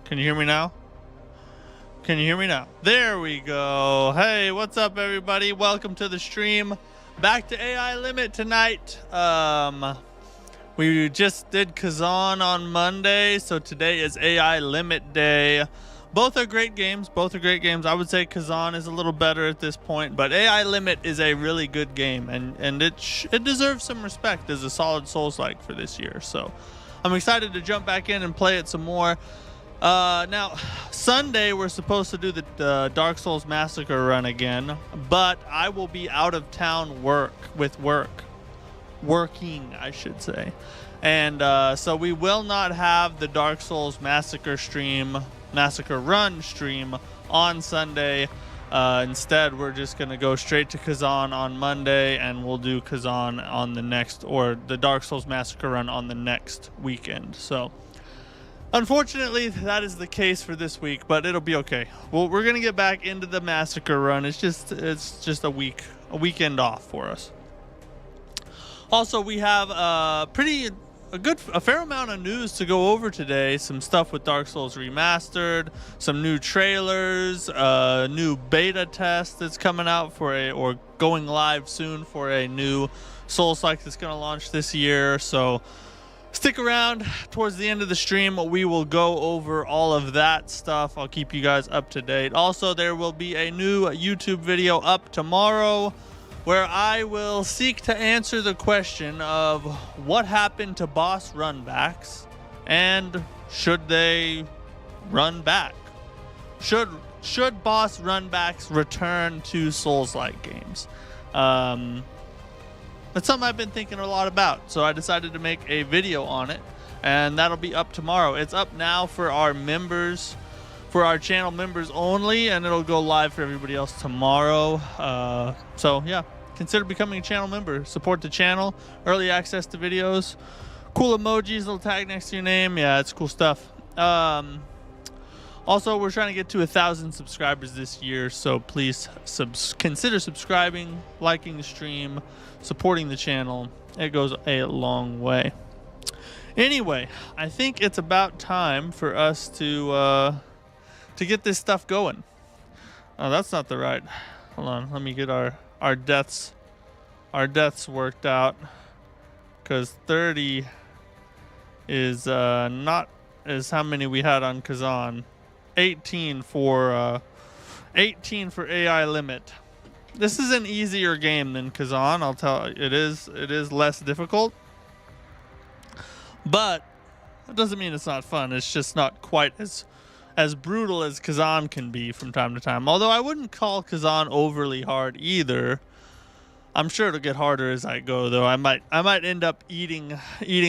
Can you hear me now? Can you hear me now? There we go. Hey, what's up, everybody? Welcome to the stream. Back to AI Limit tonight. We just did Kazan on Monday, so today is AI Limit Day. Both are great games. I would say Kazan is a little better at this point, but AI Limit is a really good game, and it deserves some respect as a solid Soulslike for this year. So I'm excited to jump back in and play it some more. Now, Sunday we're supposed to do the Dark Souls Massacre run again, but I will be out of town working, I should say. And so we will not have the Dark Souls Massacre run stream on Sunday. Instead, we're just going to go straight to Kazan on Monday, and we'll do Kazan on the next, or the Dark Souls Massacre run on the next weekend. So unfortunately, that is the case for this week, but it'll be okay. Well, we're gonna get back into the Massacre run. It's just a weekend off for us. Also, we have a fair amount of news to go over today. Some stuff with Dark Souls Remastered, some new trailers, new beta test that's coming out or going live soon for a new Soulslike that's gonna launch this year. So stick around towards the end of the stream. We will go over all of that stuff. I'll keep you guys up to date. Also, there will be a new YouTube video up tomorrow where I will seek to answer the question of what happened to boss runbacks and should they run back? Should boss runbacks return to Souls-like games? That's something I've been thinking a lot about, so I decided to make a video on it, and that'll be up tomorrow. It's up now for our members, for our channel members only, and it'll go live for everybody else tomorrow. So yeah, consider becoming a channel member. Support the channel, early access to videos, cool emojis, little tag next to your name. Yeah, it's cool stuff. Also, we're trying to get to 1,000 subscribers this year, so please consider subscribing, liking the stream, supporting the channel. It goes a long way. Anyway, I think it's about time for us to get this stuff going. Oh, that's not the right. Hold on, let me get our deaths worked out, because 30 is not is how many we had on Kazan. 18 for AI Limit. This is an easier game than Kazan. I'll tell you, it is less difficult, but that doesn't mean it's not fun. It's just not quite as brutal as Kazan can be from time to time. Although I wouldn't call Kazan overly hard either. I'm sure it'll get harder as I go, though. I might end up eating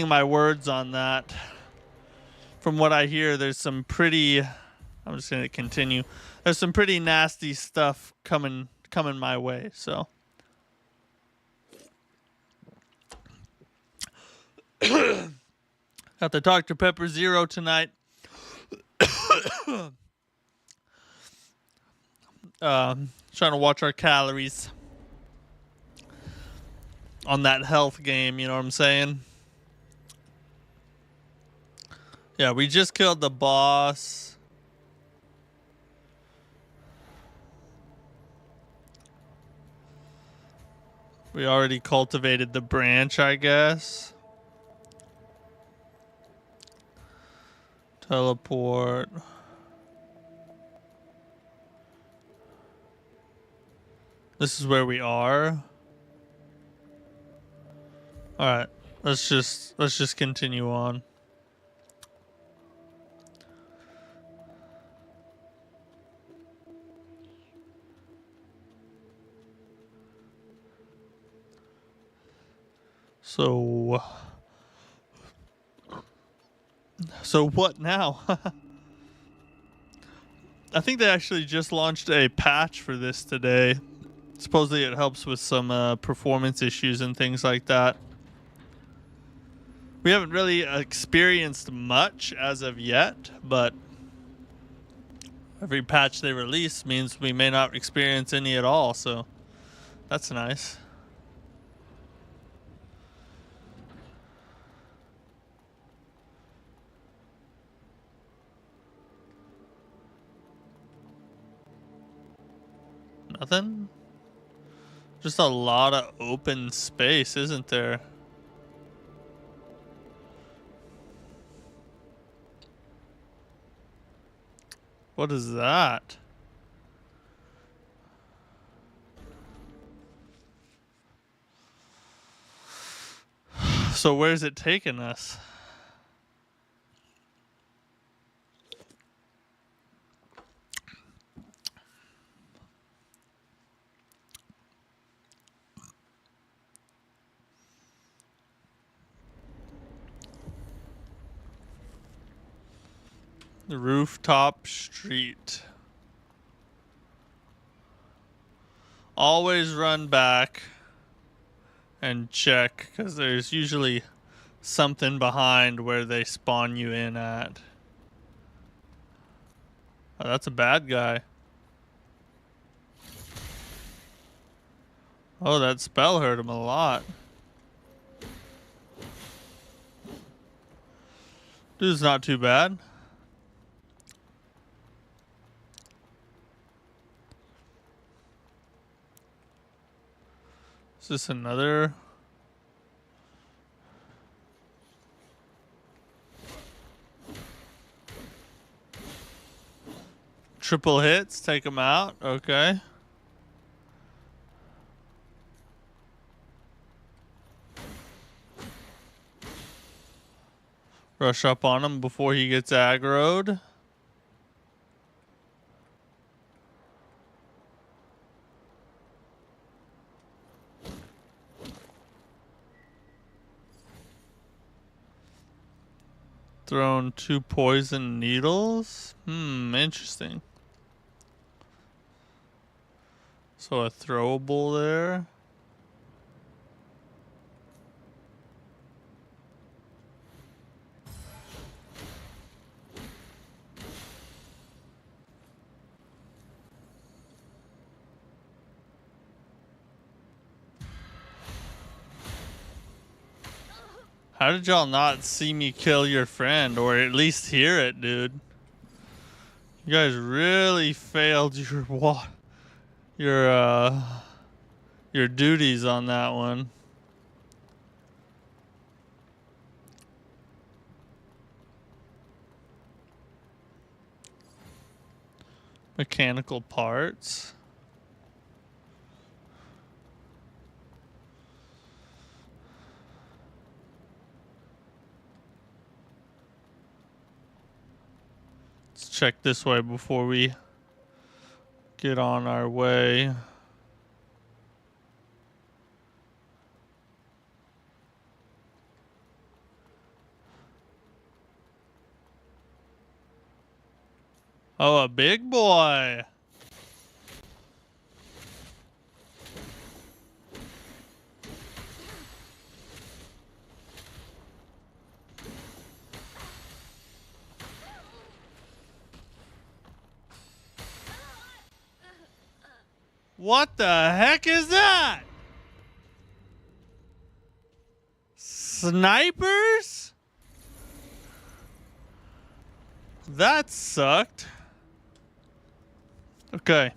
my words on that. From what I hear, there's some pretty. I'm just going to continue. There's some pretty nasty stuff coming my way, so. Got the Dr. Pepper Zero tonight. Trying to watch our calories on that health game, you know what I'm saying? Yeah, we just killed the boss. We already cultivated the branch, I guess. Teleport. This is where we are. All right, let's just continue on. So what now? I think they actually just launched a patch for this today. Supposedly it helps with some performance issues and things like that. We haven't really experienced much as of yet, but every patch they release means we may not experience any at all, so that's nice. Nothing? Just a lot of open space, isn't there? What is that? So where's it taking us? The rooftop street. Always run back and check, because there's usually something behind where they spawn you in at. Oh, that's a bad guy. Oh, that spell hurt him a lot. Dude's not too bad. Is this another? Triple hits, take him out. Okay. Rush up on him before he gets aggroed. Thrown 2 poison needles. Interesting. So a throwable there. How did y'all not see me kill your friend, or at least hear it, dude? You guys really failed your duties on that one. Mechanical parts. Let's check this way before we get on our way. Oh, a big boy. What the heck is that? Snipers? That sucked. Okay.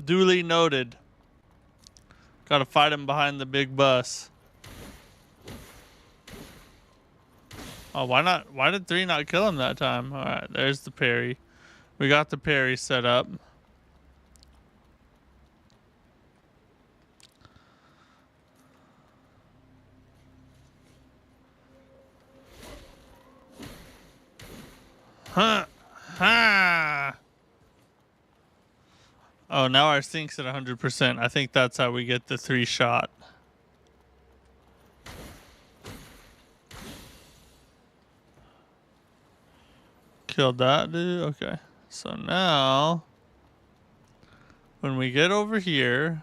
Duly noted. Gotta fight him behind the big bus. Oh, why not? Why did 3 not kill him that time? Alright, there's the parry. We got the parry set up. Huh. Ha. Oh, now our sync's at 100%. I think that's how we get the 3 shot. Killed that dude. Okay. So now, when we get over here,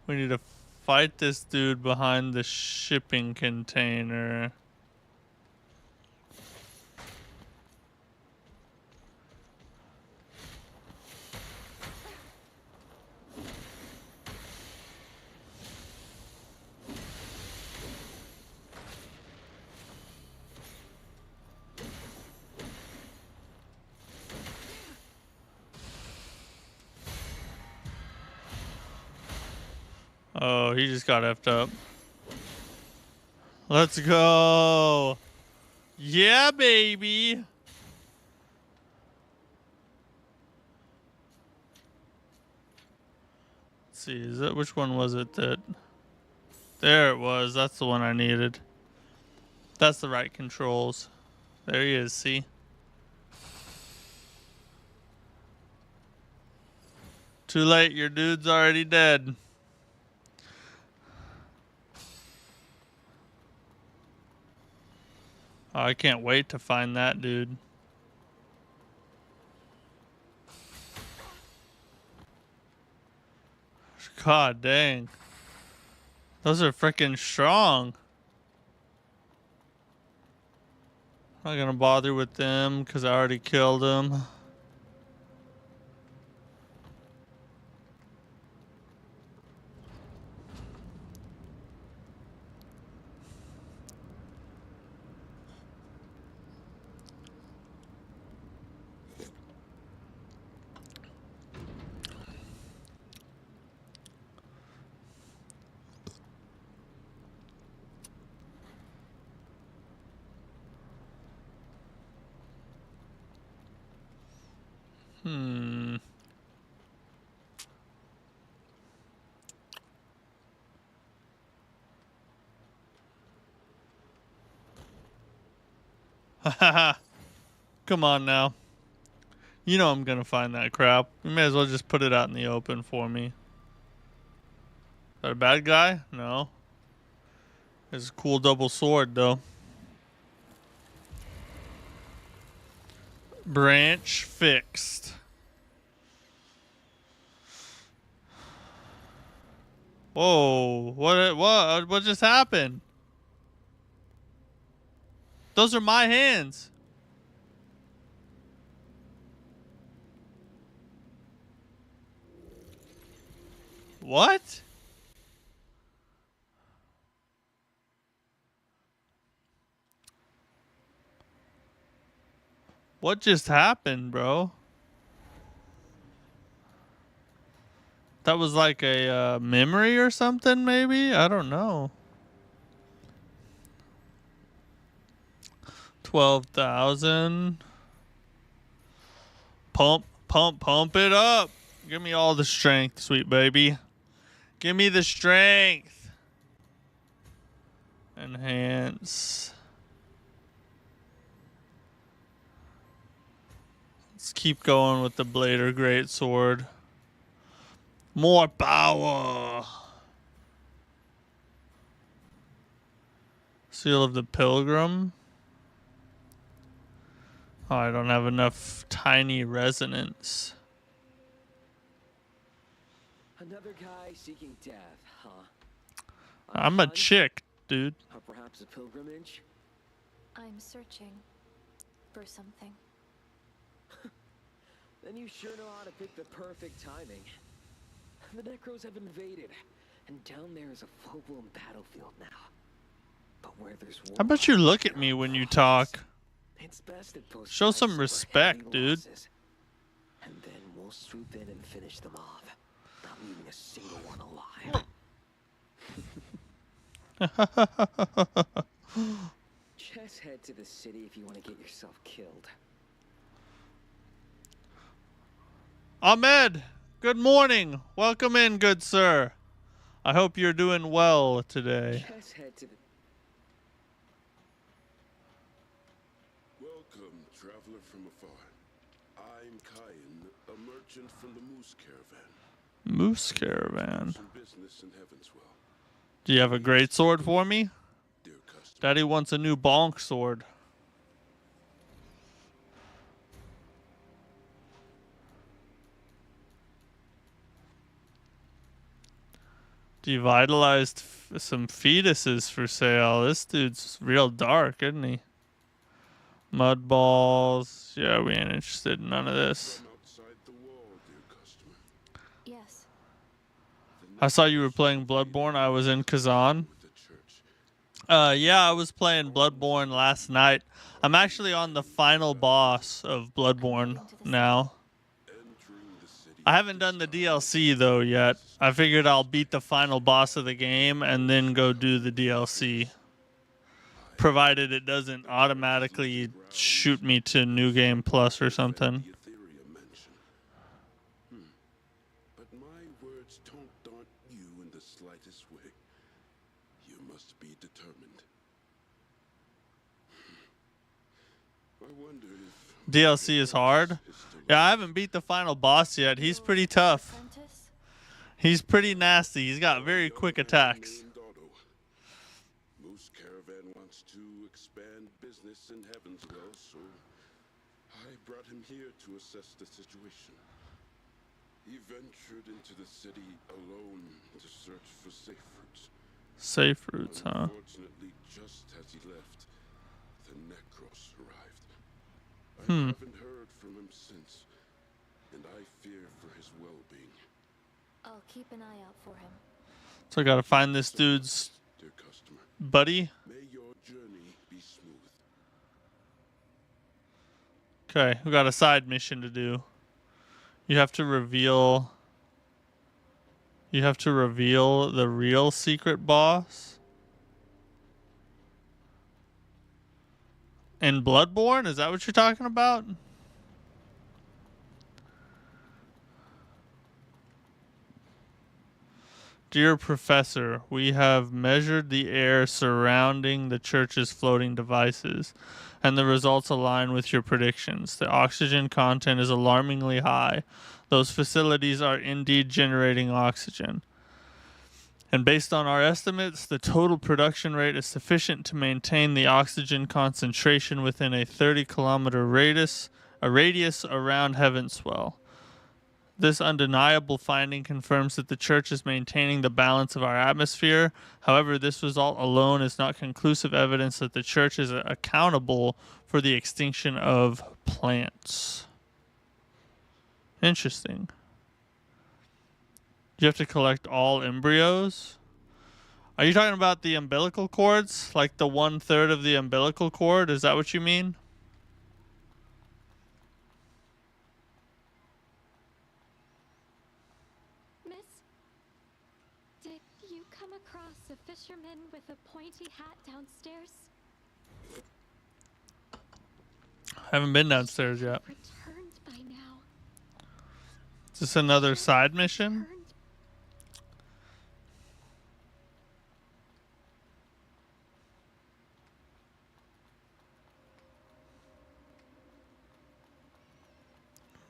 we need to fight this dude behind the shipping container. Oh, he just got effed up. Let's go. Yeah, baby. Let's see, is that which one was it that? There it was. That's the one I needed. That's the right controls. There he is, see? Too late, your dude's already dead. Oh, I can't wait to find that dude. God dang. Those are freaking strong. I'm not gonna bother with them because I already killed them. Haha. Come on now. You know I'm gonna find that crap. You may as well just put it out in the open for me. Is that a bad guy? No. It's a cool double sword though. Branch fixed. Whoa, what just happened? Those are my hands. What? What just happened, bro? That was like a memory or something, maybe? I don't know. 12,000. Pump it up. Give me all the strength, sweet baby. Give me the strength. Enhance. Let's keep going with the Blader Greatsword. More power. Seal of the Pilgrim. Oh, I don't have enough tiny resonance. Another guy seeking death, huh? I'm a chick, dude. Or perhaps a pilgrimage? I'm searching for something. Then you sure know how to pick the perfect timing. The Necros have invaded, and down there is a full-blown battlefield now. But where there's war, How about you look at me when you talk? it's best if both Show sides some suffer respect, heavy dude. losses. And then we'll swoop in and finish them off, not leaving a single one alive. Just head to the city if you want to get yourself killed. Ahmed, good morning. Welcome in, good sir. I hope you're doing well today. Just head to the... Welcome, traveler from afar. I'm Kyan, a merchant from the Moose Caravan. Moose Caravan. Some business in Heavenswell. Do you have a great sword for me? Dear customer, Daddy wants a new bonk sword. Devitalized some fetuses for sale. This dude's real dark, isn't he? Mud balls. Yeah, we ain't interested in none of this. from outside the wall, dear customer. Yes. I saw you were playing Bloodborne. I was in Kazan. With the church. Yeah, I was playing Bloodborne last night. I'm actually on the final boss of Bloodborne now. Entering the city. I haven't done the DLC though yet. I figured I'll beat the final boss of the game and then go do the DLC. Provided it doesn't automatically shoot me to New Game Plus or something. The Ethereum mansion. But my words don't daunt you in the slightest way. You must be determined. I wonder if DLC is hard. Yeah, I haven't beat the final boss yet. He's pretty tough. Apprentice? He's pretty nasty. He's got very quick attacks. Moose Caravan wants to expand business in Heavenswell, so I brought him here to assess the situation. He ventured into the city alone to search for safe routes. Safe routes, huh? Unfortunately, just as he left, the Necros arrived. I haven't heard from him since, and I fear for his well-being. I'll keep an eye out for him. So I gotta find this dude's Dear customer, buddy. may your journey be smooth. Okay, we got a side mission to do. You have to reveal the real secret boss. In Bloodborne? Is that what you're talking about? Dear Professor, we have measured the air surrounding the church's floating devices, and the results align with your predictions. The oxygen content is alarmingly high. Those facilities are indeed generating oxygen. And based on our estimates, the total production rate is sufficient to maintain the oxygen concentration within a 30-kilometer radius around Heavenswell. This undeniable finding confirms that the church is maintaining the balance of our atmosphere. However, this result alone is not conclusive evidence that the church is accountable for the extinction of plants. Interesting. You have to collect all embryos? Are you talking about the umbilical cords? Like the 1/3 of the umbilical cord? Is that what you mean? Miss, did you come across a fisherman with a pointy hat downstairs? I haven't been downstairs yet. Returned by now. Is this another side mission? Returned.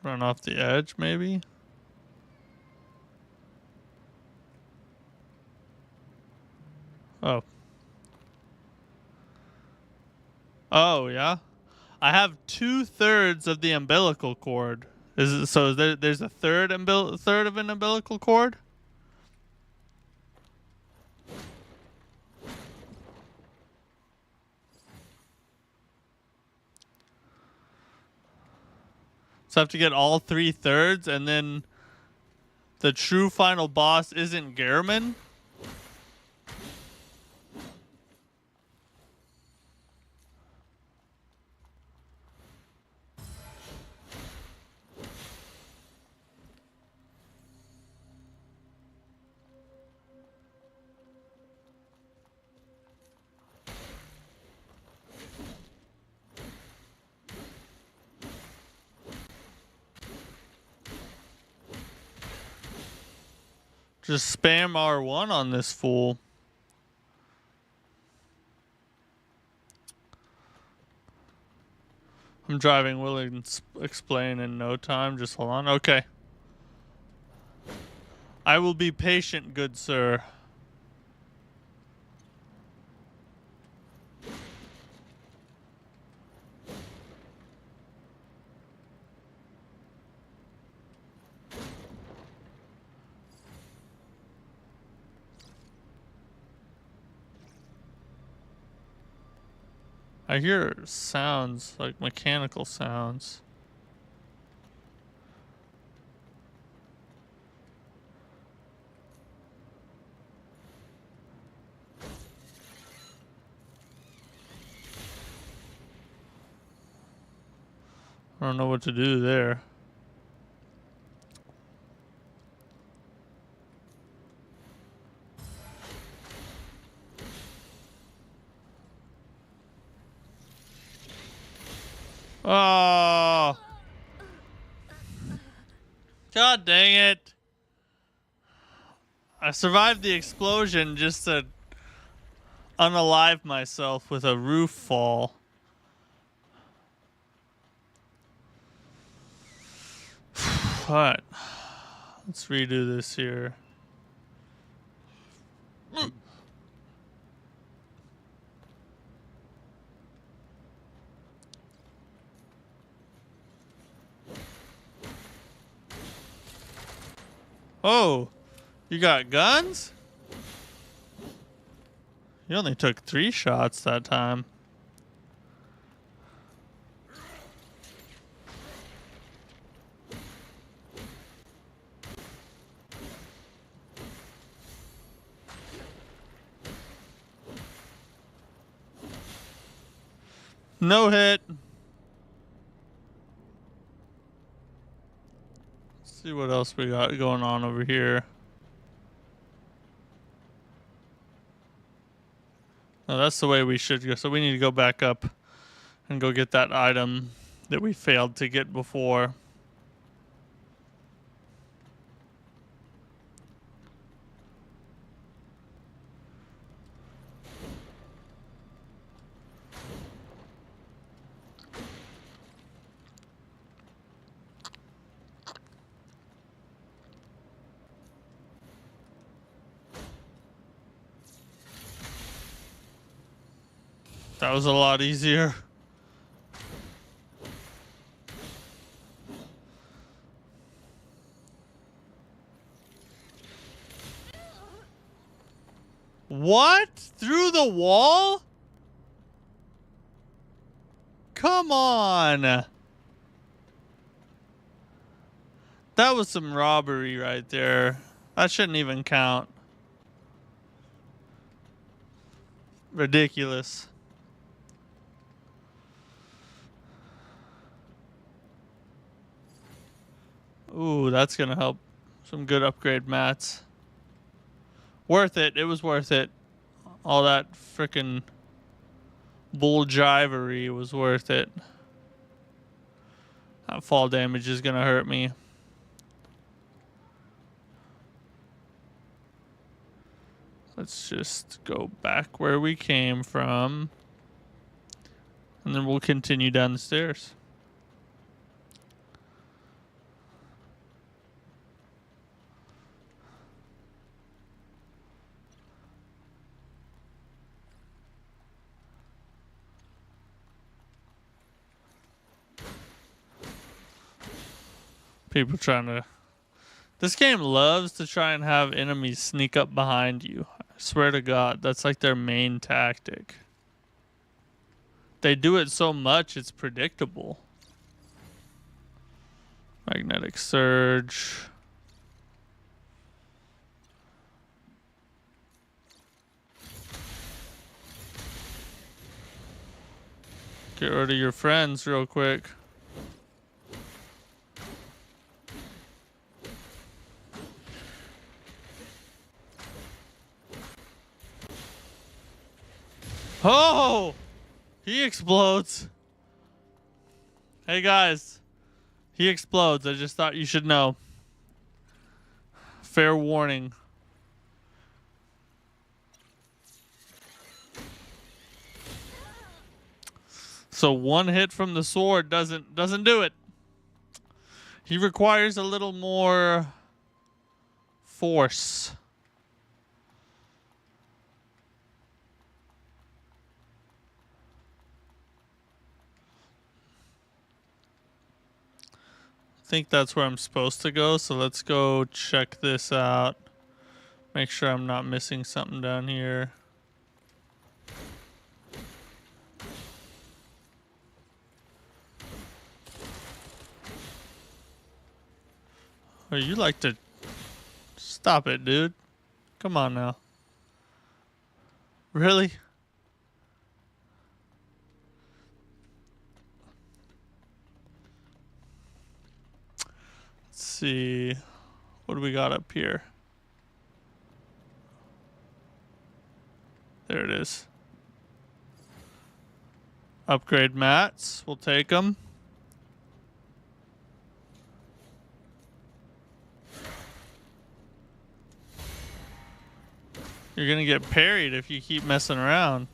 Run off the edge, maybe? Oh. Oh, yeah? I have 2/3 of the umbilical cord. Is it, so there's a third of an umbilical cord? So I have to get all 3/3, and then the true final boss isn't Gehrman? Just spam R1 on this fool. I'm driving. Will explain in no time. Just hold on. Okay. I will be patient, good sir. I hear sounds, like mechanical sounds. I don't know what to do there. Oh. God dang it. I survived the explosion just to unalive myself with a roof fall. Alright. Let's redo this here. Oh, you got guns? You only took 3 shots that time. No hit. Let's see what else we got going on over here. Oh, that's the way we should go. So we need to go back up and go get that item that we failed to get before. That was a lot easier. What? Through the wall? Come on. That was some robbery right there. That shouldn't even count. Ridiculous. Ooh, that's gonna help. Some good upgrade mats. Worth it. It was worth it. All that frickin' bull jivery was worth it. That fall damage is gonna hurt me. Let's just go back where we came from. And then we'll continue down the stairs. People trying to... This game loves to try and have enemies sneak up behind you. I swear to God, that's like their main tactic. They do it so much, it's predictable. Magnetic surge. Get rid of your friends real quick. Oh! He explodes. Hey guys. He explodes. I just thought you should know. Fair warning. So one hit from the sword doesn't do it. He requires a little more force. I think that's where I'm supposed to go, so let's go check this out. Make sure I'm not missing something down here. Oh, you like to... Stop it, dude. Come on now. Really? Let's see. What do we got up here? There it is. Upgrade mats. We'll take them. You're gonna get parried if you keep messing around.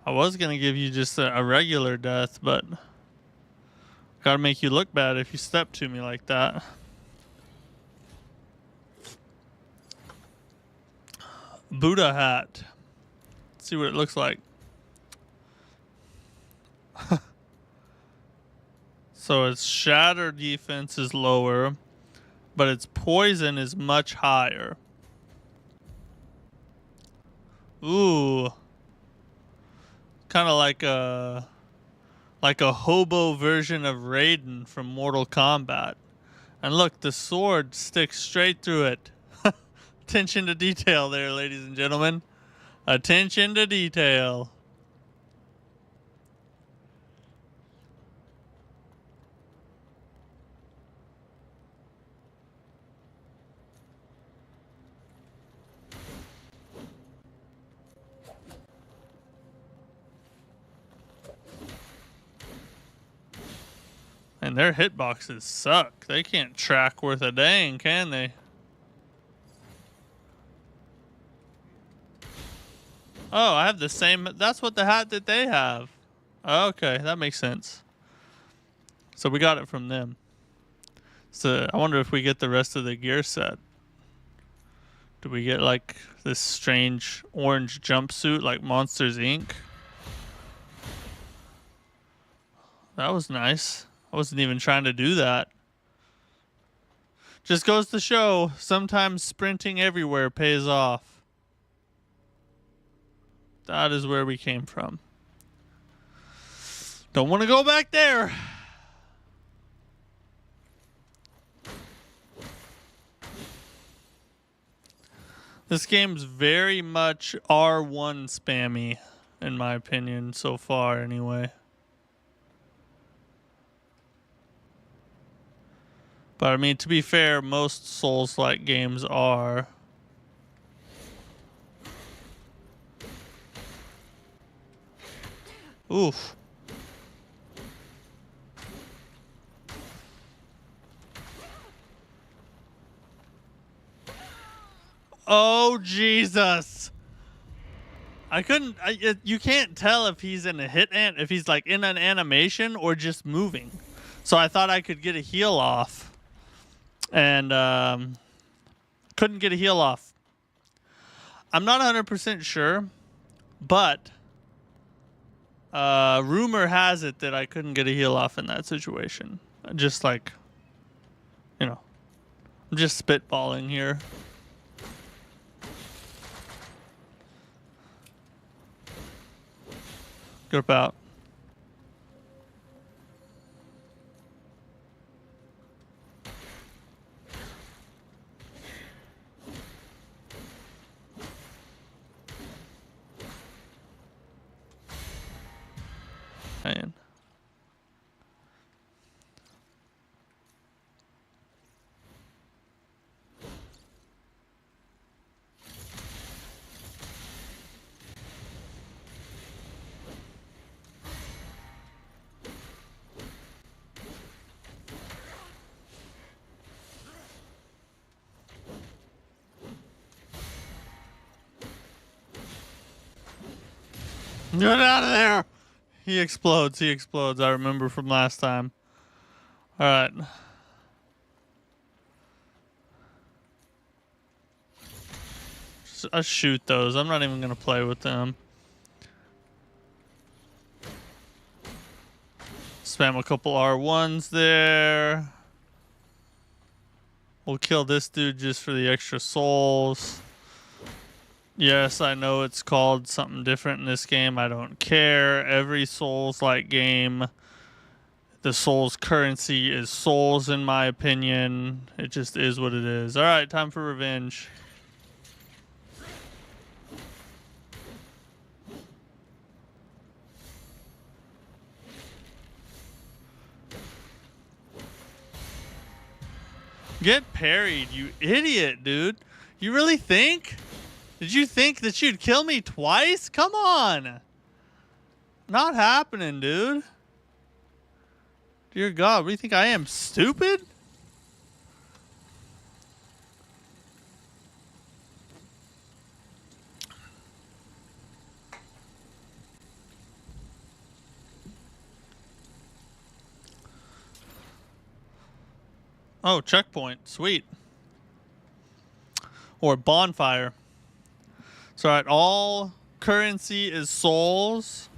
I was gonna give you just a regular death, but gotta make you look bad if you step to me like that. Buddha hat. Let's see what it looks like. So its shatter defense is lower, but its poison is much higher. Ooh. Kind of like a hobo version of Raiden from Mortal Kombat. And look, the sword sticks straight through it. Attention to detail there, ladies and gentlemen. Attention to detail. And their hitboxes suck. They can't track worth a dang, can they? Oh, I have the same. That's what the hat that they have. Okay, that makes sense. So we got it from them. So I wonder if we get the rest of the gear set. Do we get like this strange orange jumpsuit like Monsters Inc? That was nice. I wasn't even trying to do that. Just goes to show, sometimes sprinting everywhere pays off. That is where we came from. Don't want to go back there. This game's very much R1 spammy, in my opinion, so far anyway. But I mean, to be fair, most Souls-like games are. Oof. Oh, Jesus. I couldn't. You can't tell if he's in a if he's like in an animation or just moving. So I thought I could get a heal off. And couldn't get a heal off. I'm not 100% sure, but rumor has it that I couldn't get a heal off in that situation. Just like, you know, I'm just spitballing here. Group out. Man. Get out of there! He explodes. He explodes. I remember from last time. All right. I shoot those. I'm not even going to play with them. Spam a couple R1s there. We'll kill this dude just for the extra souls. Yes, I know it's called something different in this game. I don't care. Every Souls-like game, the Souls currency is souls, in my opinion. It just is what it is. All right, time for revenge. Get parried, you idiot, dude. You really think? Did you think that you'd kill me twice? Come on. Not happening, dude. Dear God, what do you think I am, stupid? Oh, checkpoint. Sweet. Or bonfire. So at all currency is souls,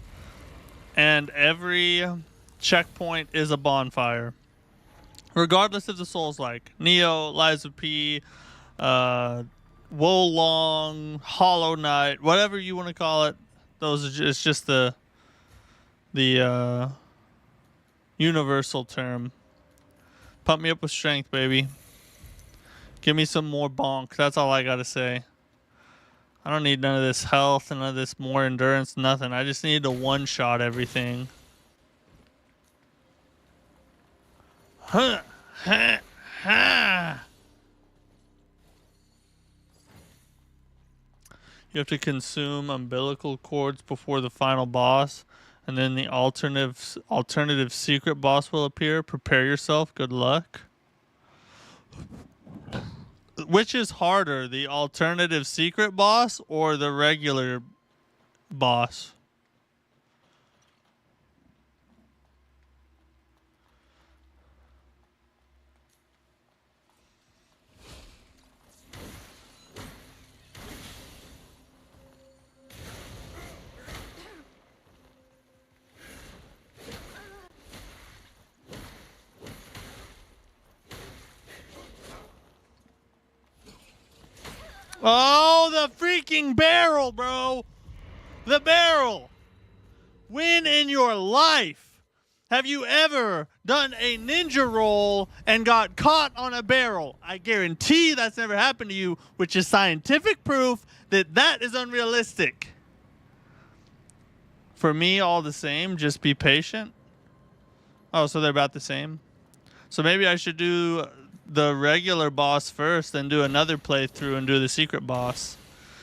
and every checkpoint is a bonfire. Regardless of the Soulslike. Neo, Liza P, Wolong, Hollow Knight, whatever you want to call it. It's just the universal term. Pump me up with strength, baby. Give me some more bonk. That's all I gotta say. I don't need none of this health and none of this more endurance, nothing. I just need to one-shot everything. Huh. Ha. Ha. You have to consume umbilical cords before the final boss, and then the alternative secret boss will appear. Prepare yourself. Good luck. Which is harder, the alternative secret boss or the regular boss? Oh, the freaking barrel, bro. The barrel. When in your life have you ever done a ninja roll and got caught on a barrel? I guarantee that's never happened to you, which is scientific proof that that is unrealistic. For me, all the same, just be patient. Oh, so they're about the same? So maybe I should do the regular boss first, then do another playthrough and do the secret boss.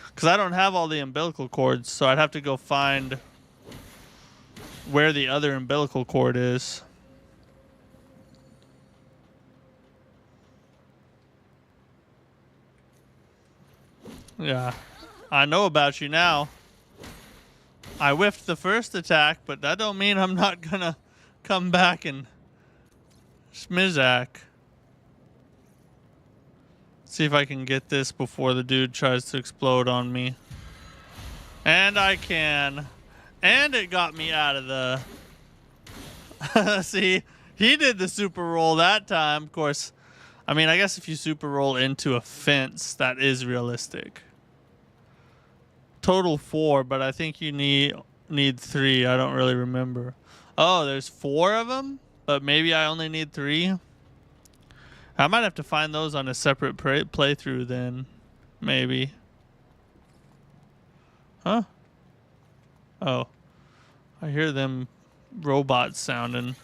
Because I don't have all the umbilical cords, so I'd have to go find where the other umbilical cord is. Yeah, I know about you now. I whiffed the first attack, but that don't mean I'm not gonna come back and schmizzack. See if I can get this before the dude tries to explode on me. And I can. And it got me out of the... See, he did the super roll that time. Of course, I mean, I guess if you super roll into a fence, that is realistic. Total 4, but I think you need 3. I don't really remember. Oh, there's 4 of them? But maybe I only need 3? I might have to find those on a separate playthrough then. Maybe. Huh? Oh. I hear them robots sounding.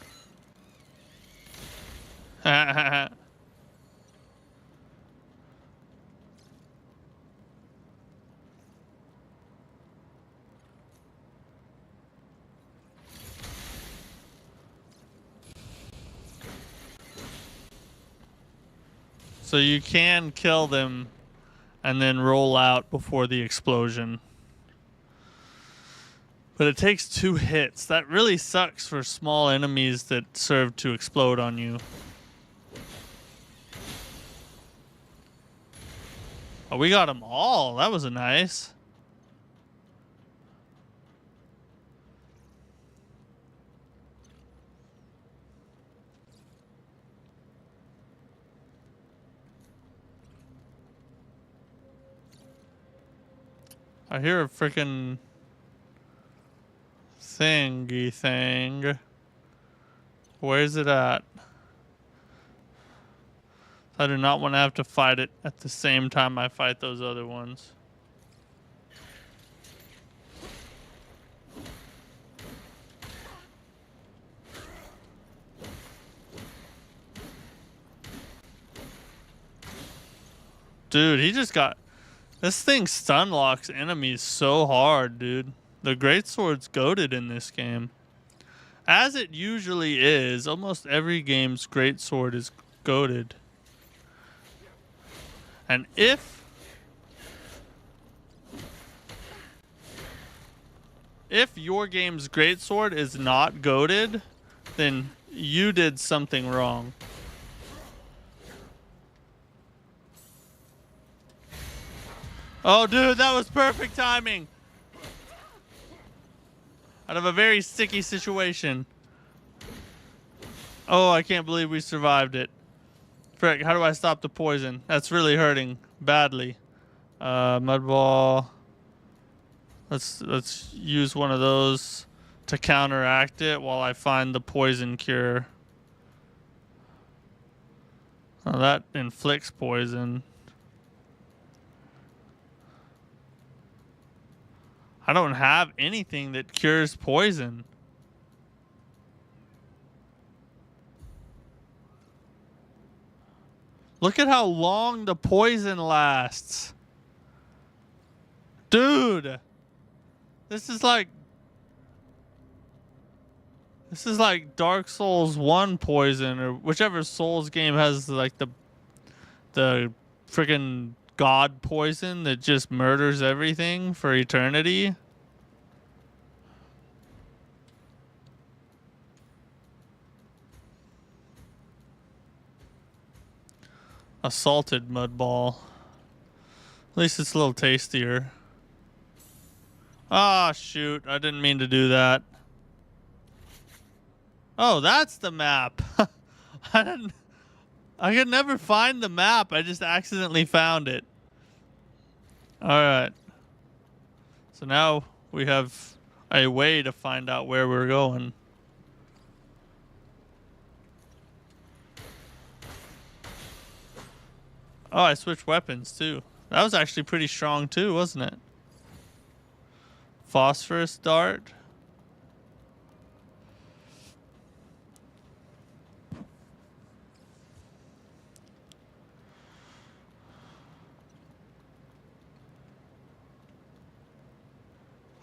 So you can kill them and then roll out before the explosion. But it takes 2 hits. That really sucks for small enemies that serve to explode on you. Oh, we got them all. That was nice. I hear a freaking thingy thing. Where's it at? I do not want to have to fight it at the same time I fight those other ones. Dude, he just got... This thing stun locks enemies so hard, dude. The greatsword's goated in this game. As it usually is, almost every game's greatsword is goated. And if your game's greatsword is not goated, then you did something wrong. Oh, dude, that was perfect timing. Out of a very sticky situation. Oh, I can't believe we survived it. Frick, how do I stop the poison? That's really hurting badly. Mud ball. Let's use one of those to counteract it while I find the poison cure. Oh, that inflicts poison. I don't have anything that cures poison. Look at how long the poison lasts. Dude. This is like Dark Souls 1 poison, or whichever Souls game has like the freaking god poison that just murders everything for eternity. A salted mud ball. At least it's a little tastier. Ah, shoot. I didn't mean to do that. Oh, that's the map. I could never find the map. I just accidentally found it. Alright. So now we have a way to find out where we're going. Oh, I switched weapons too. That was actually pretty strong too, wasn't it? Phosphorus dart.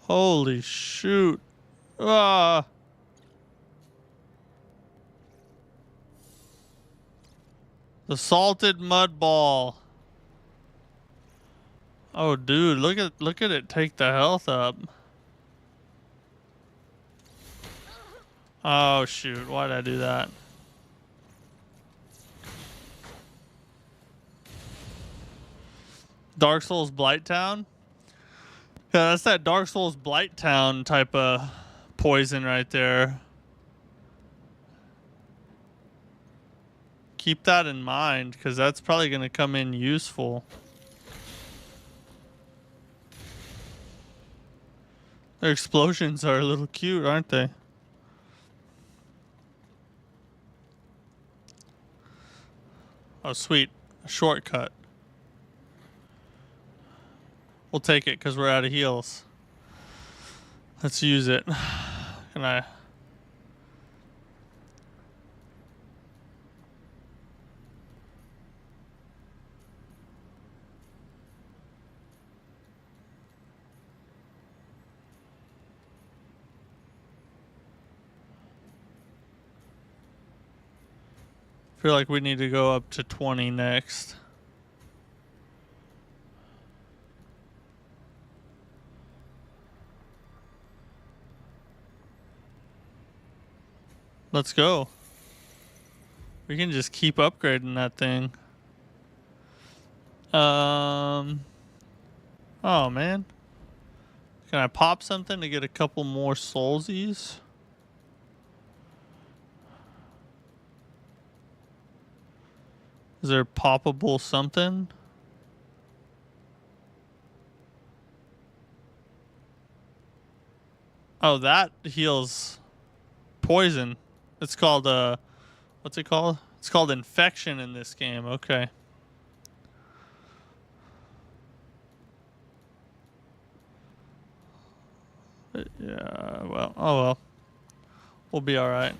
Holy shoot. Ah. The salted mud ball. Oh dude, look at it take the health up. Oh shoot, why did I do that? Dark Souls Blighttown? Yeah, that's that Dark Souls Blighttown type of poison right there. Keep that in mind, because that's probably going to come in useful. Their explosions are a little cute, aren't they? Oh, sweet. A shortcut. We'll take it because we're out of heals. Let's use it. Can I? Feel like we need to go up to 20 next. Let's go. We can just keep upgrading that thing. Oh man. Can I pop something to get a couple more soulsies? Is there poppable something? Oh, that heals poison. It's called what's it called? It's called infection in this game. Okay. Yeah, well, oh well. We'll be all right.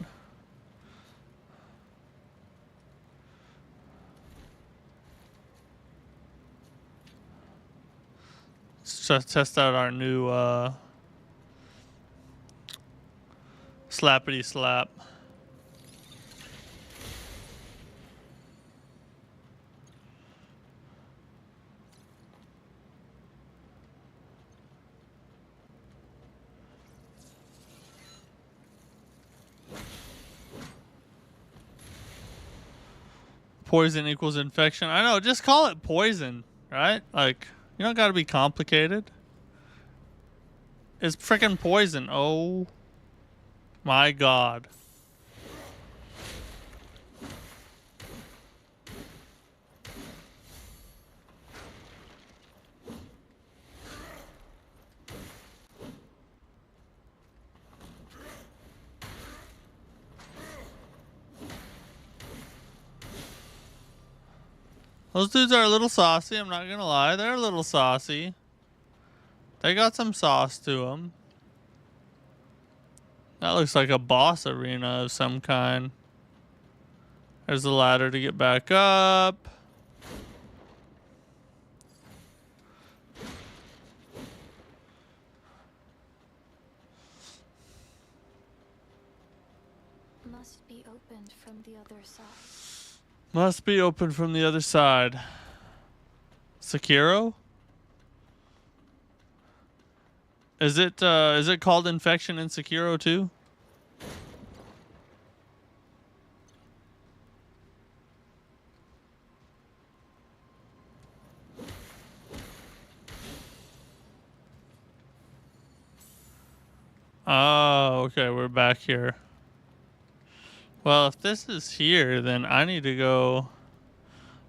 Let's just test out our new slappity slap. Poison equals infection. I know, just call it poison, right? Like, You don't gotta be complicated. It's frickin' poison. Oh my god. Those dudes are a little saucy, I'm not gonna lie. They're a little saucy. They got some sauce to them. That looks like a boss arena of some kind. There's a ladder to get back up. Must be opened from the other side. Must be open from the other side. Sekiro? Is it called infection in Sekiro too? Oh, okay, we're back here. Well, if this is here, then I need to go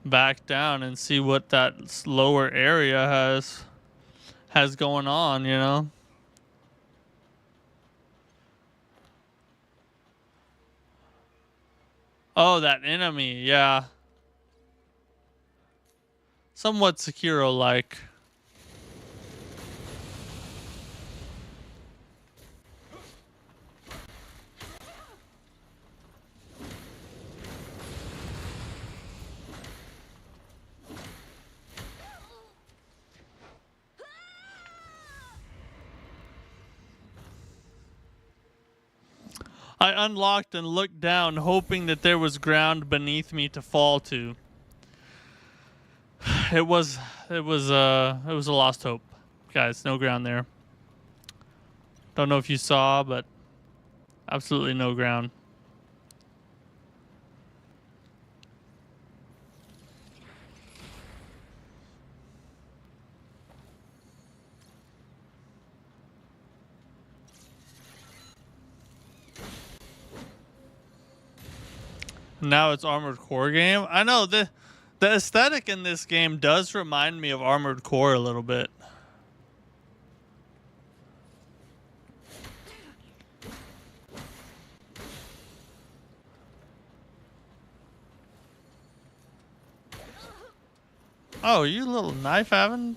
back down and see what that lower area has going on, you know? Oh, that enemy, yeah. Somewhat Sekiro-like. I unlocked and looked down, hoping that there was ground beneath me to fall to. It was a lost hope, guys. No ground there. Don't know if you saw, but absolutely no ground. Now it's Armored Core game. I know the aesthetic in this game does remind me of Armored Core a little bit. Oh, you little knife having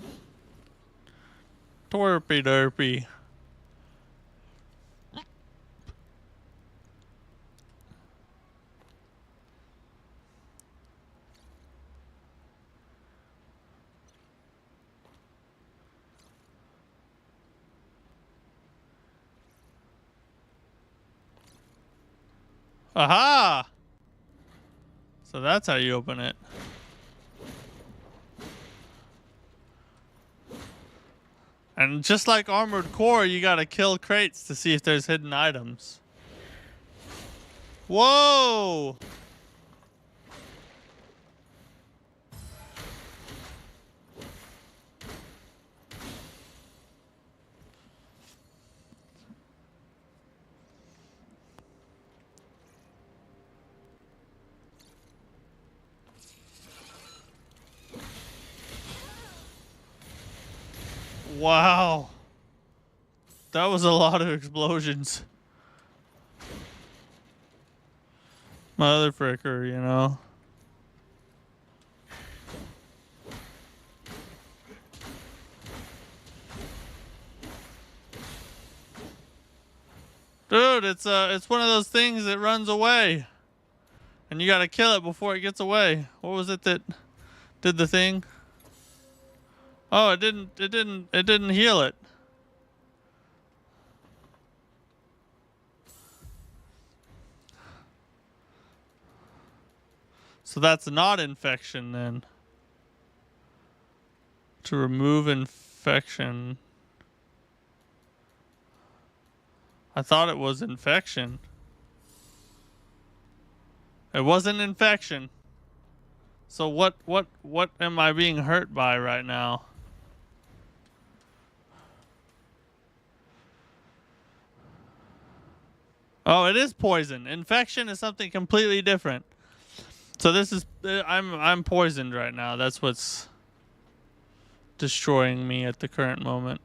twerpy derpy. Aha! So that's how you open it. And just like Armored Core, you gotta kill crates to see if there's hidden items. Whoa! Wow. That was a lot of explosions. Mother fricker, you know. Dude, it's one of those things that runs away. And you gotta kill it before it gets away. What was it that did the thing? Oh, it didn't heal it. So that's not infection then. To remove infection. I thought it was infection. It wasn't infection. So what am I being hurt by right now? Oh, it is poison. Infection is something completely different. So this is I'm poisoned right now. That's what's destroying me at the current moment.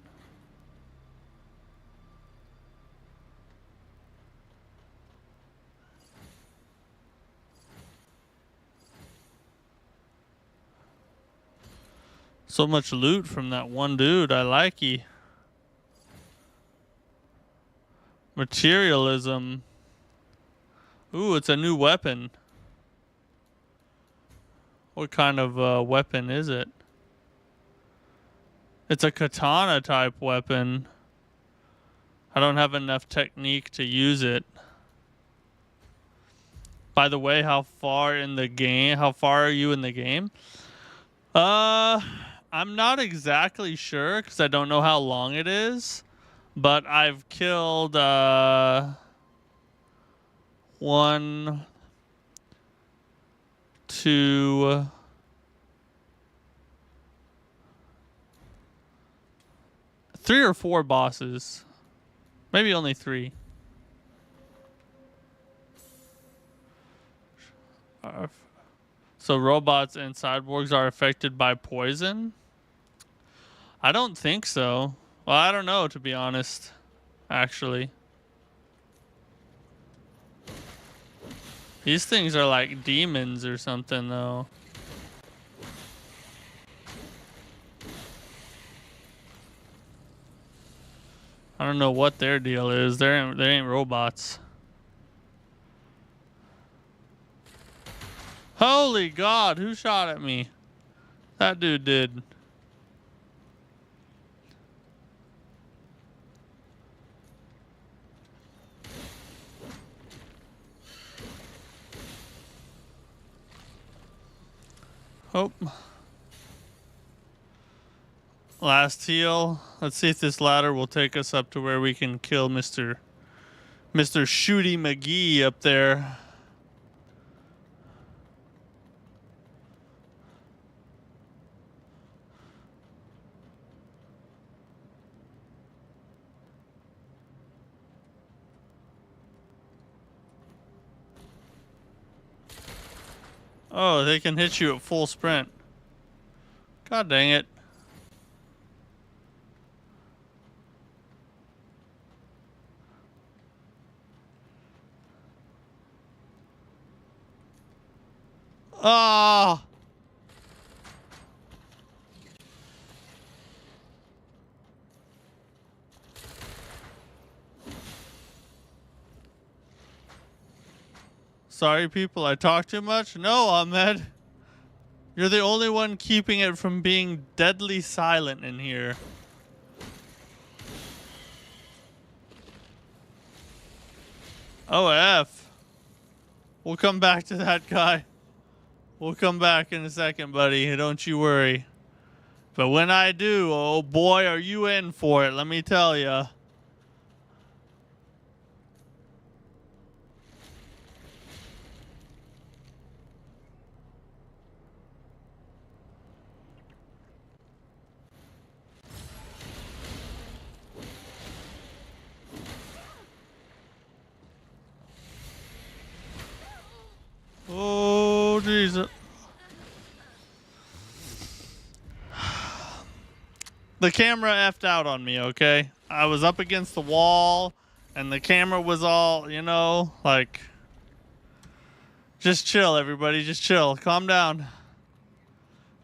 So much loot from that one dude. I like ye. Materialism. Ooh, it's a new weapon. What kind of weapon is it? It's a katana type weapon. I don't have enough technique to use it. By the way, how far are you in the game? I'm not exactly sure because I don't know how long it is, but I've killed 1, 2, 3 or 4 bosses. Maybe only 3. So robots and cyborgs are affected by poison? I don't think so. Well, I don't know, to be honest, actually. These things are like demons or something, though. I don't know what their deal is. They ain't robots. Holy God, who shot at me? That dude did. Oh. Last heal. Let's see if this ladder will take us up to where we can kill Mr. Shooty McGee up there. Oh, they can hit you at full sprint. God dang it. Ah! Sorry, people, I talk too much? No, Ahmed. You're the only one keeping it from being deadly silent in here. Oh, F. We'll come back to that guy. We'll come back in a second, buddy. Don't you worry. But when I do, oh boy, are you in for it, let me tell ya. Oh, Jesus. The camera effed out on me, okay? I was up against the wall, and the camera was all, you know, like... Just chill, everybody. Just chill. Calm down.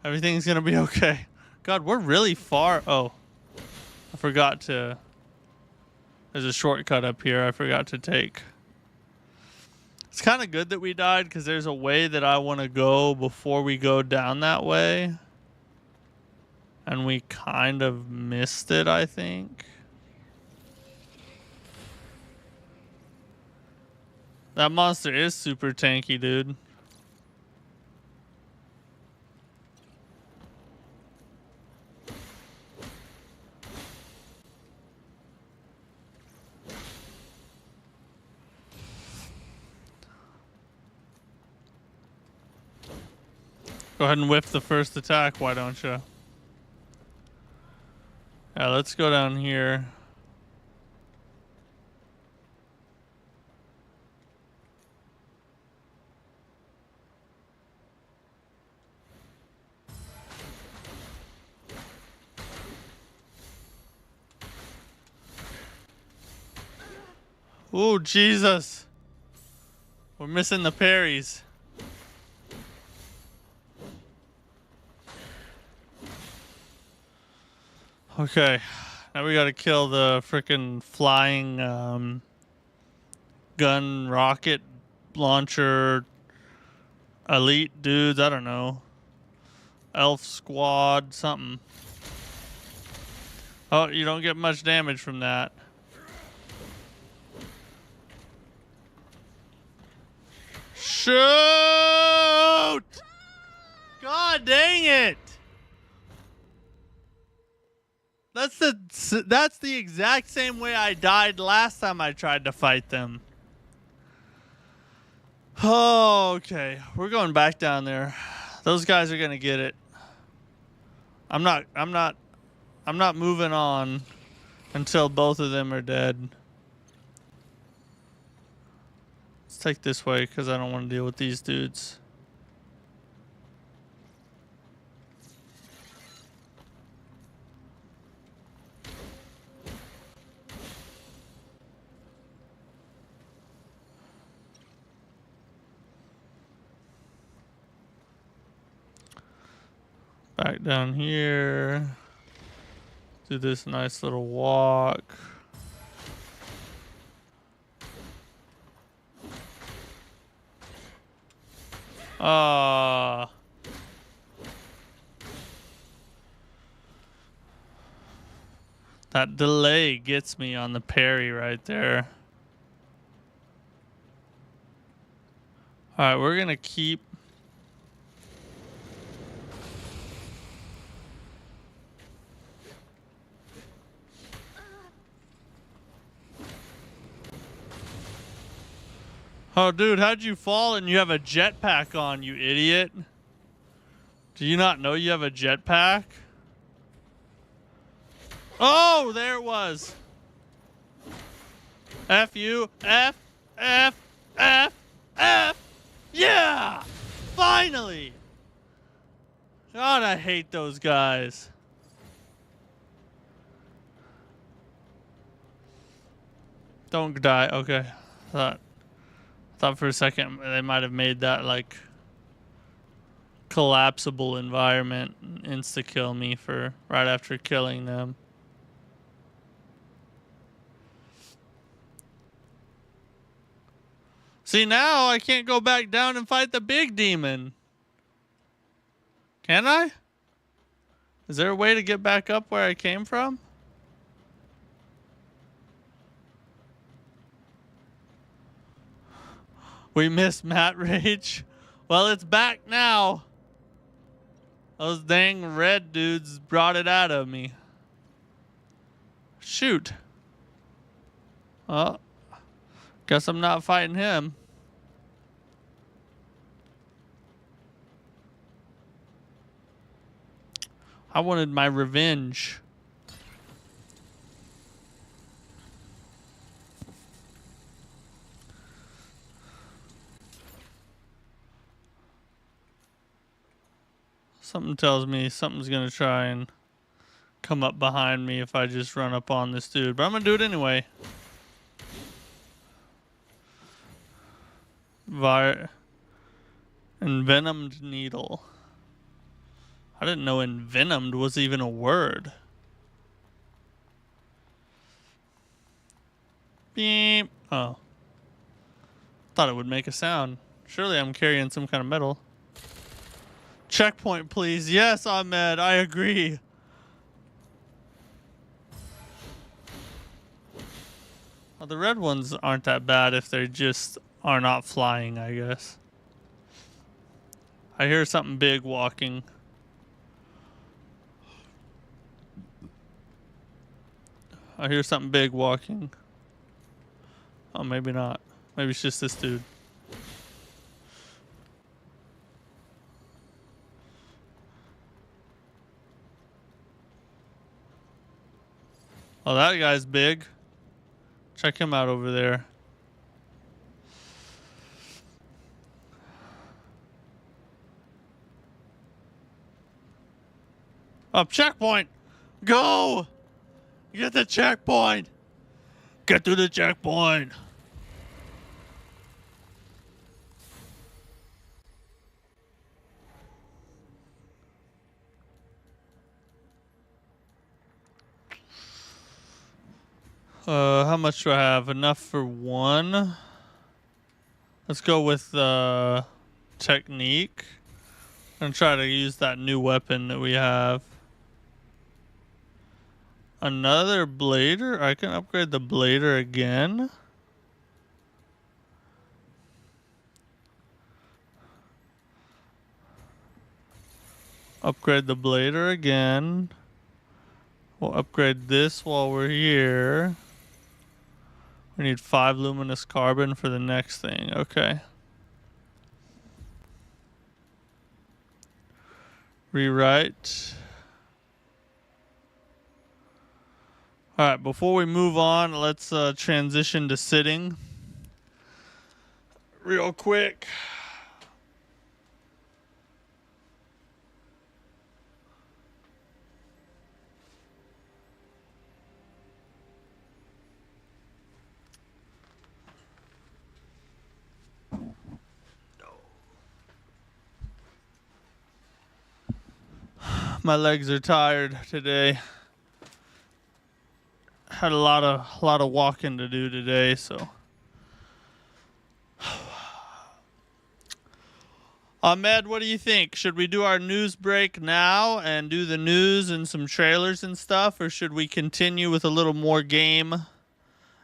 Everything's gonna be okay. God, we're really far... Oh. I forgot to... There's a shortcut up here I forgot to take. It's kind of good that we died, because there's a way that I want to go before we go down that way. And we kind of missed it, I think. That monster is super tanky, dude. Go ahead and whip the first attack, why don't you? Yeah, let's go down here. Oh, Jesus. We're missing the parries. Okay. Now we gotta kill the frickin' flying gun rocket launcher elite dudes. I don't know. Elf squad, something. Oh, you don't get much damage from that. Shoot! God dang it! That's the exact same way I died last time I tried to fight them. Oh, okay. We're going back down there. Those guys are gonna get it. I'm not moving on until both of them are dead. Let's take this way because I don't want to deal with these dudes. Back down here. Do this nice little walk. That delay gets me on the parry right there. Alright, we're gonna keep... Oh, dude, how'd you fall and you have a jetpack on, you idiot? Do you not know you have a jetpack? Oh, there it was. F you. F. F. F. F. Yeah! Finally! God, I hate those guys. Don't die. Okay. Thought for a second they might have made that like collapsible environment insta kill me for right after killing them. See, now I can't go back down and fight the big demon. Can I? Is there a way to get back up where I came from? We missed Matt Rage. Well, it's back now. Those dang red dudes brought it out of me. Shoot. Oh, guess I'm not fighting him. I wanted my revenge. Something tells me something's gonna try and come up behind me if I just run up on this dude, but I'm gonna do it anyway. Envenomed needle. I didn't know envenomed was even a word. Beep. Oh. Thought it would make a sound. Surely I'm carrying some kind of metal. Checkpoint, please. Yes, Ahmed, I agree. Well, the red ones aren't that bad if they just are not flying, I guess. I hear something big walking. I hear something big walking. Oh, maybe not. Maybe it's just this dude. Oh, that guy's big. Check him out over there. Up, checkpoint! Go! Get the checkpoint! Get to the checkpoint! How much do I have? Enough for one. Let's go with technique and try to use that new weapon that we have. Another blader? I can upgrade the blader again. Upgrade the blader again. We'll upgrade this while we're here. We need 5 luminous carbon for the next thing. Okay. Rewrite. Alright, before we move on, let's transition to sitting. Real quick. My legs are tired today. Had a lot of walking to do today, so. Ahmed, what do you think? Should we do our news break now and do the news and some trailers and stuff, or should we continue with a little more game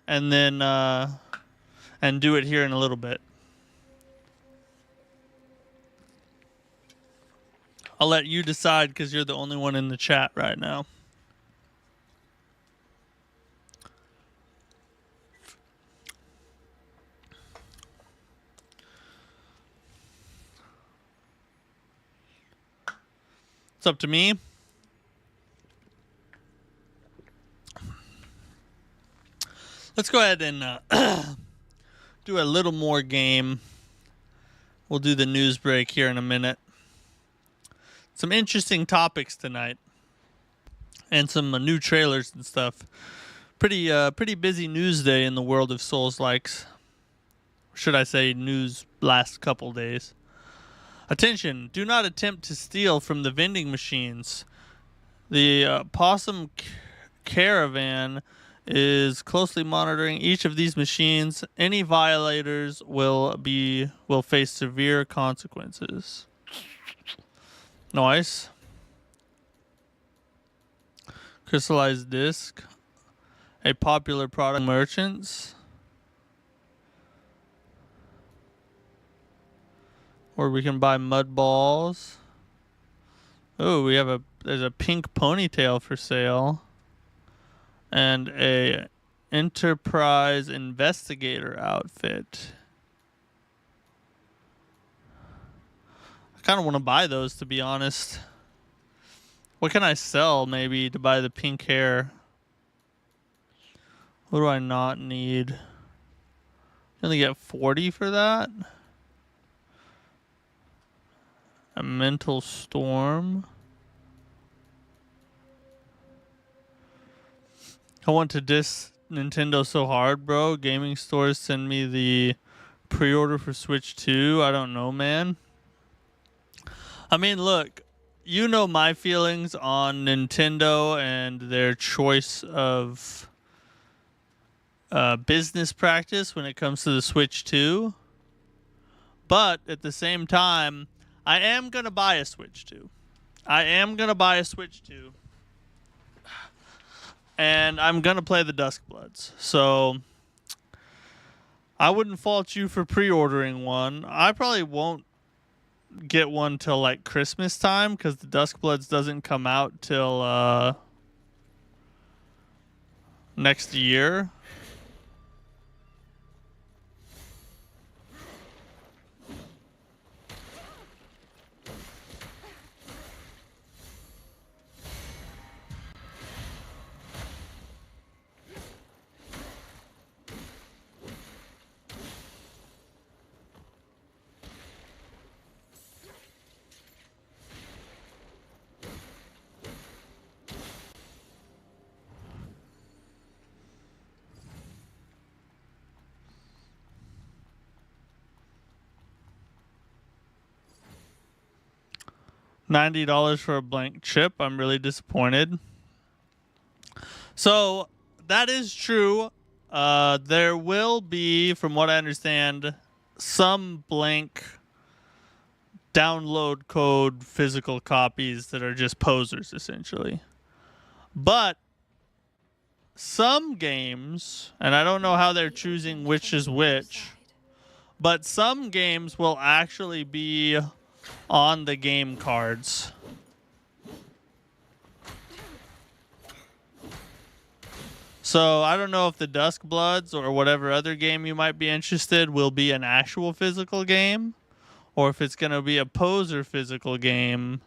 and then and do it here in a little bit? I'll let you decide because you're the only one in the chat right now. It's up to me. Let's go ahead and do a little more game. We'll do the news break here in a minute. Some interesting topics tonight. And some new trailers and stuff. Pretty busy news day in the world of Soulslikes. Should I say news last couple days. Attention, do not attempt to steal from the vending machines. The Possum Caravan is closely monitoring each of these machines. Any violators will face severe consequences. Nice. Crystallized disc. A popular product merchants. Or we can buy mud balls. Oh, there's a pink ponytail for sale. And a Enterprise Investigator outfit. I kind of want to buy those, to be honest. What can I sell, maybe, to buy the pink hair? What do I not need? You only get 40 for that? A mental storm. I want to diss Nintendo so hard, bro. Gaming stores send me the pre-order for Switch 2. I don't know, man. I mean, look, you know my feelings on Nintendo and their choice of business practice when it comes to the Switch 2. But at the same time, I am going to buy a Switch 2. And I'm going to play the Duskbloods. So I wouldn't fault you for pre-ordering one. I probably won't get one till like Christmas time because the Duskbloods doesn't come out till next year. $90 for a blank chip. I'm really disappointed. So that is true. There will be, from what I understand, some blank download code physical copies that are just posers, essentially. But some games, and I don't know how they're choosing which is which, but some games will actually be on the game cards. So I don't know if the Dusk Bloods or whatever other game you might be interested will be an actual physical game, or if it's going to be a poser physical game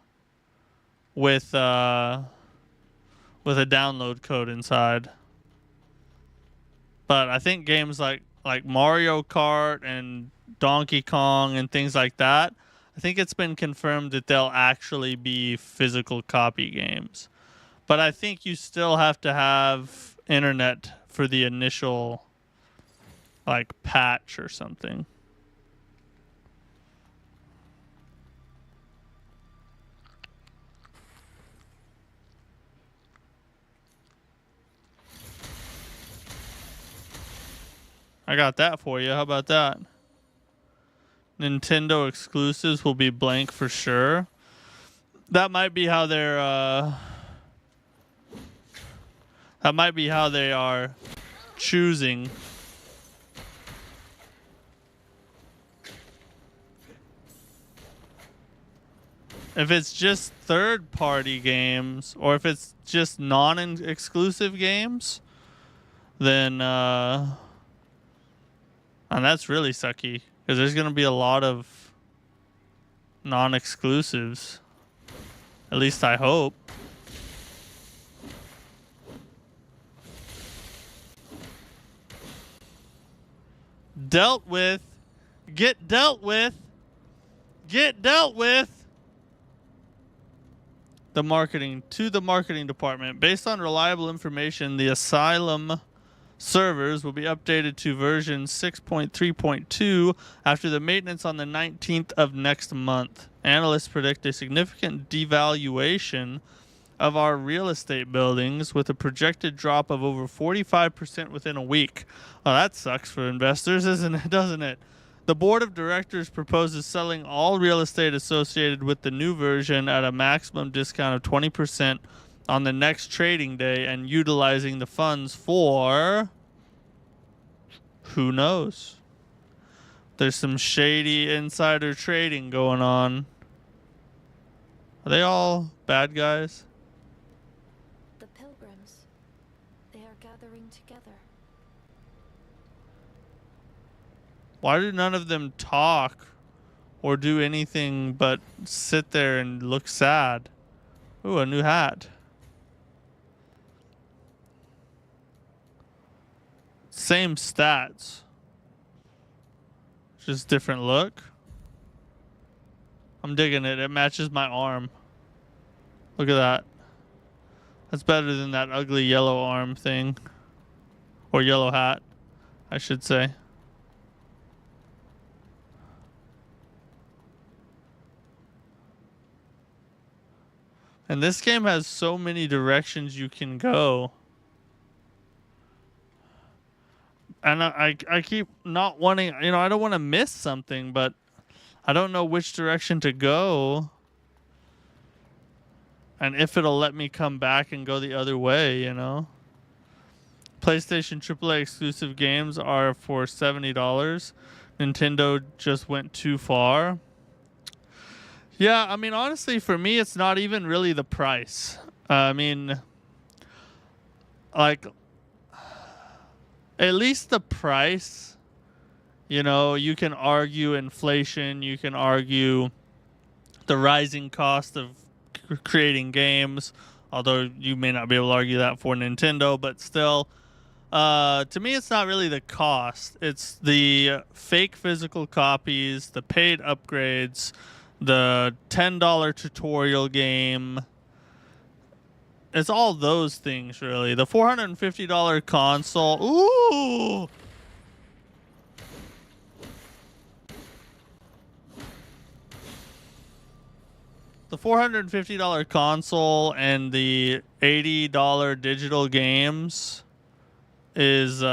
with a download code inside. But I think games like Mario Kart and Donkey Kong and things like that, I think it's been confirmed that they'll actually be physical copy games. But I think you still have to have internet for the initial like patch or something. I got that for you. How about that? Nintendo exclusives will be blank for sure. That might be how they're that might be how they are choosing. If it's just third-party games, or if it's just non-exclusive games, then and that's really sucky, because there's going to be a lot of non-exclusives. At least I hope. Dealt with. Get dealt with. Get dealt with. The marketing department. Based on reliable information, the Asylum servers will be updated to version 6.3.2 after the maintenance on the 19th of next month. Analysts predict a significant devaluation of our real estate buildings with a projected drop of over 45% within a week. Oh, that sucks for investors, doesn't it? The board of directors proposes selling all real estate associated with the new version at a maximum discount of 20% on the next trading day and utilizing the funds for who knows. There's some shady insider trading going on. Are they all bad guys? The pilgrims, they are gathering together. Why do none of them talk or do anything but sit there and look sad? Ooh, a new hat. Same stats. Just different look. I'm digging it. It matches my arm. Look at that. That's better than that ugly yellow arm thing. Or yellow hat, I should say. And this game has so many directions you can go. And I keep not wanting, I don't want to miss something, but I don't know which direction to go. And if it'll let me come back and go the other way, PlayStation AAA exclusive games are for $70. Nintendo just went too far. Yeah, honestly, for me, it's not even really the price. At least the price, you can argue inflation, you can argue the rising cost of creating games, although you may not be able to argue that for Nintendo, but still, to me, it's not really the cost. It's the fake physical copies, the paid upgrades, the $10 tutorial game. It's all those things, really. The $450 console. Ooh! The $450 console and the $80 digital games is, you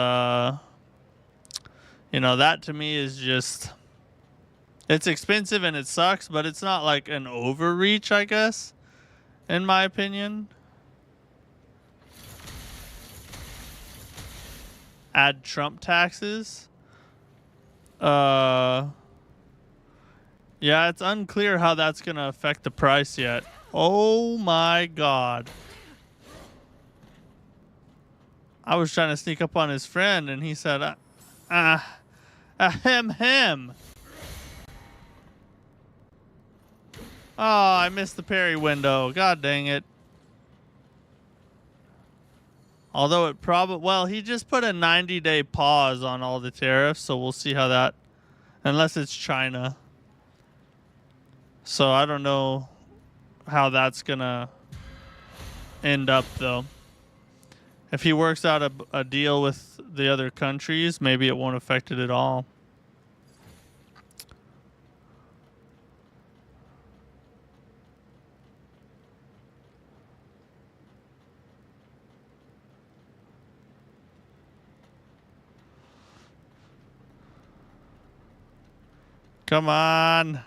know, that to me is just, it's expensive and it sucks, but it's not like an overreach, I guess, in my opinion. Add Trump taxes. Yeah, it's unclear how that's going to affect the price yet. Oh my god. I was trying to sneak up on his friend and he said, him. Oh, I missed the parry window. God dang it. Although it probably, well, he just put a 90-day pause on all the tariffs, so we'll see how that, unless it's China. So I don't know how that's gonna end up, though. If he works out a deal with the other countries, maybe it won't affect it at all. Come on.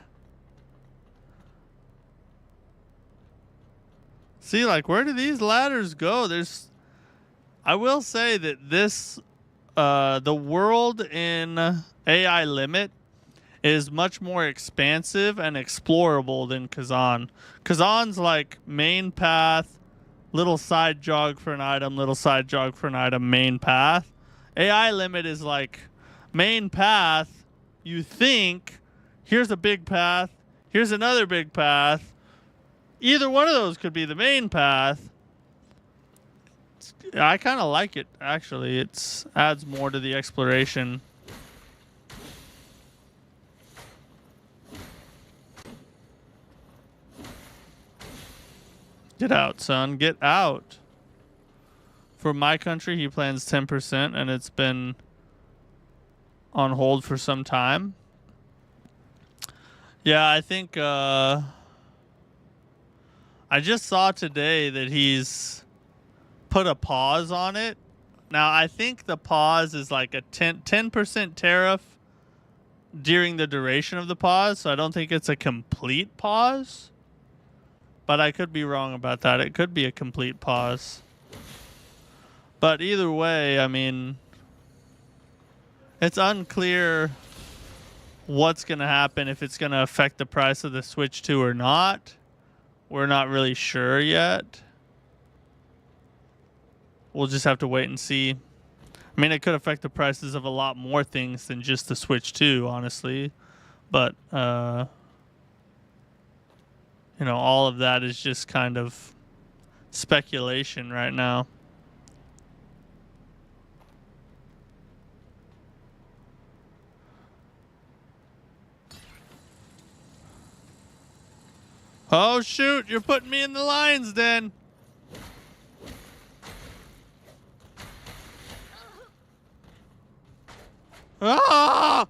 See, like, where do these ladders go? I will say that this, the world in ailimit is much more expansive and explorable than Kazan. Kazan's like main path, little side jog for an item, little side jog for an item, main path. ailimit is like main path, you think, here's a big path, here's another big path. Either one of those could be the main path. I kind of like it, actually. It adds more to the exploration. Get out, son. Get out. For my country, he plans 10%, and it's been on hold for some time. Yeah, I think... I just saw today that he's put a pause on it. Now, I think the pause is like a 10% tariff during the duration of the pause, so I don't think it's a complete pause. But I could be wrong about that. It could be a complete pause. But either way, I mean, it's unclear what's going to happen, if it's going to affect the price of the Switch 2 or not. We're not really sure yet. We'll just have to wait and see. I mean, it could affect the prices of a lot more things than just the Switch 2, honestly. But, you know, all of that is just kind of speculation right now. Oh, shoot. You're putting me in the lion's den. Ah!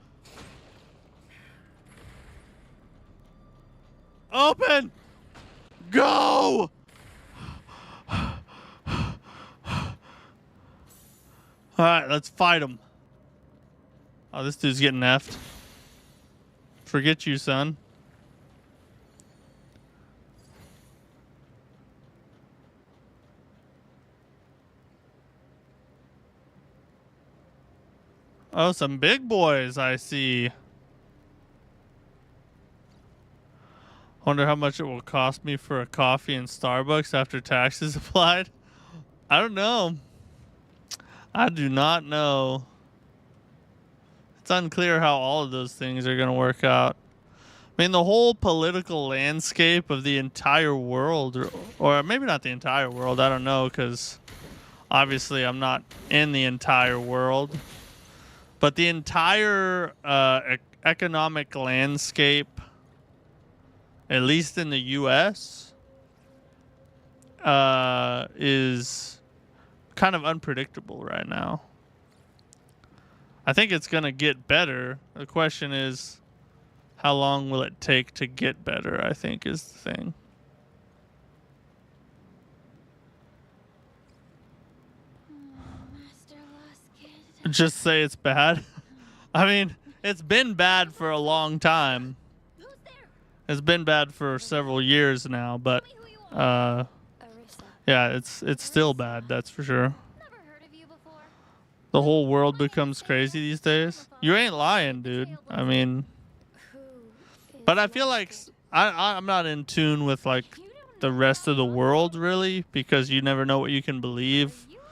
Open! Go! Alright, let's fight him. Oh, this dude's getting effed. Forget you, son. Oh, some big boys, I see. Wonder how much it will cost me for a coffee in Starbucks after taxes applied. I don't know. I do not know. It's unclear how all of those things are going to work out. I mean, the whole political landscape of the entire world, or maybe not the entire world, I don't know, because obviously I'm not in the entire world. But the entire economic landscape, at least in the U.S., is kind of unpredictable right now. I think it's going to get better. The question is, how long will it take to get better, I think, is the thing. Master lost Just say it's bad. I mean, it's been bad for a long time. It's been bad for several years now, but Arisa. yeah, it's still bad, that's for sure. Never heard of you before. The whole world becomes crazy these days. You ain't lying, dude. I mean, Who is but I feel like Lockwood? I'm not in tune with like the rest of the world really, because you never know what you can believe You a new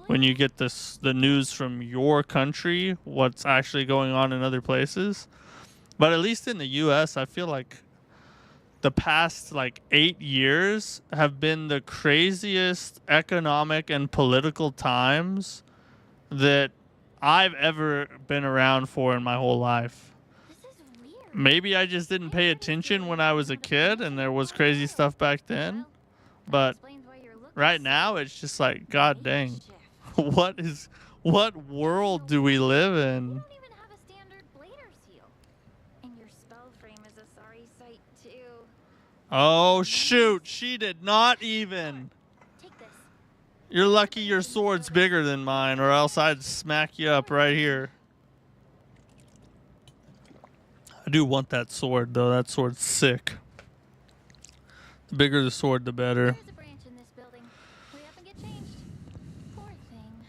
when blood? you get the news from your country, what's actually going on in other places. But at least in the US, I feel like the past like 8 years have been the craziest economic and political times that I've ever been around for in my whole life. This is weird. Maybe I just didn't pay attention when I was a kid and there was crazy stuff back then. Well, that But explains why you're looking right so now it's just like, god dang. makeshift. What world do we live You in? don't even have a standard blader seal. And your spell frame is a sorry sight too. Oh shoot, she did not even. Take this. You're lucky your sword's bigger than mine, or else I'd smack you up right here. I do want that sword, though. That sword's sick. The bigger the sword, the better. There's a branch in this building. Hurry up and get changed. Poor thing.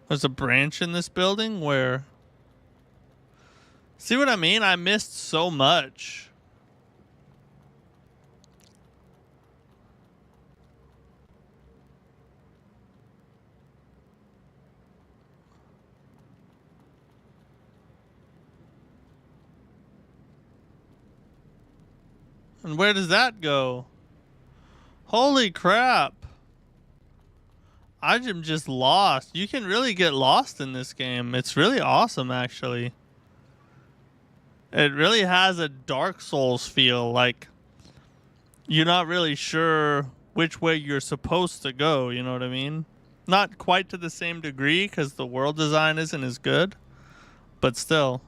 There's a branch in this building where... See what I mean? I missed so much. And where does that go? Holy crap. I'm just lost. You can really get lost in this game. It's really awesome, actually. It really has a Dark Souls feel. Like, you're not really sure which way you're supposed to go, you know what I mean? Not quite to the same degree, because the world design isn't as good. But still.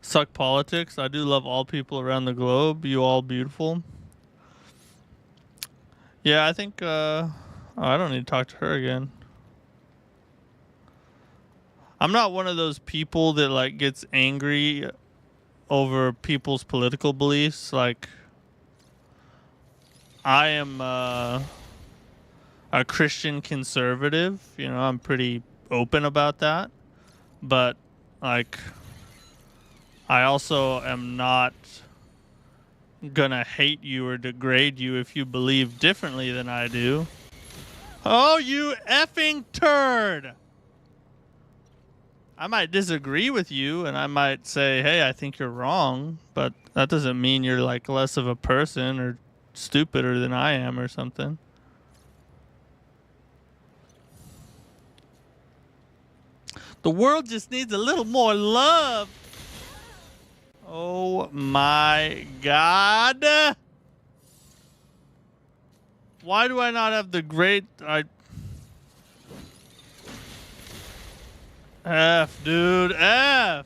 Suck politics. I do love all people around the globe. You all beautiful. Yeah, I think, oh, I don't need to talk to her again. I'm not one of those people that, like, gets angry over people's political beliefs. Like, I am, a Christian conservative. You know, I'm pretty open about that. But, like... I also am not gonna hate you or degrade you if you believe differently than I do. Oh, you effing turd! I might disagree with you and I might say, hey, I think you're wrong, but that doesn't mean you're like less of a person or stupider than I am or something. The world just needs a little more love. Oh my god. Why do I not have the great... F, dude. F.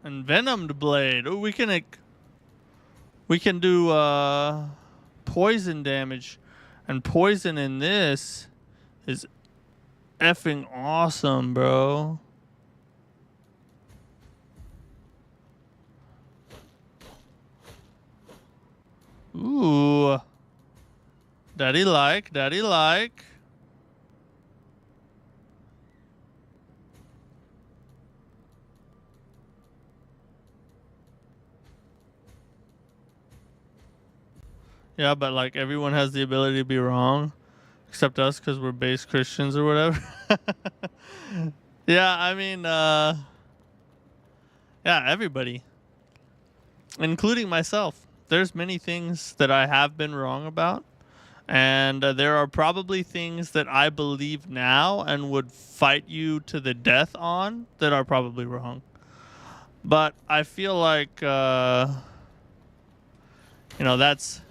Envenomed blade. Oh, we can do poison damage. And poison in this is effing awesome, bro. Ooh. Daddy like, daddy like. Yeah, but like everyone has the ability to be wrong. Except us, because we're base Christians or whatever. Yeah, I mean, yeah, everybody. Including myself. There's many things that I have been wrong about. And there are probably things that I believe now and would fight you to the death on that are probably wrong. But I feel like, you know, that's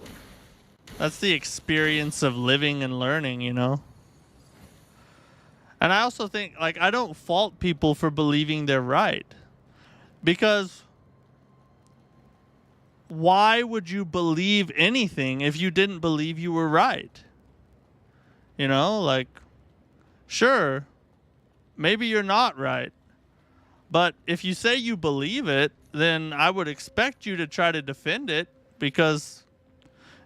the experience of living and learning, you know? And I also think, like, I don't fault people for believing they're right. Because why would you believe anything if you didn't believe you were right? You know, like, sure, maybe you're not right. But if you say you believe it, then I would expect you to try to defend it, because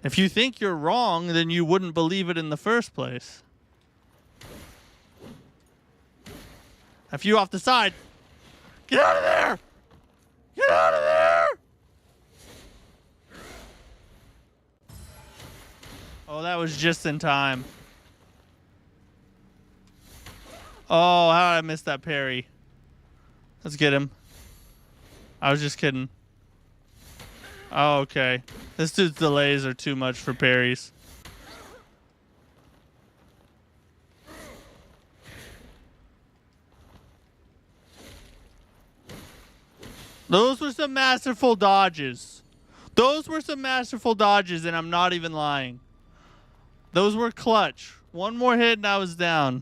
if you think you're wrong, then you wouldn't believe it in the first place. A few off the side. Get out of there! Get out of there! Oh, that was just in time. Oh, how did I miss that parry? Let's get him. I was just kidding. Oh, okay. This dude's delays are too much for parries. Those were some masterful dodges. Those were some masterful dodges, and I'm not even lying. Those were clutch. One more hit and I was down.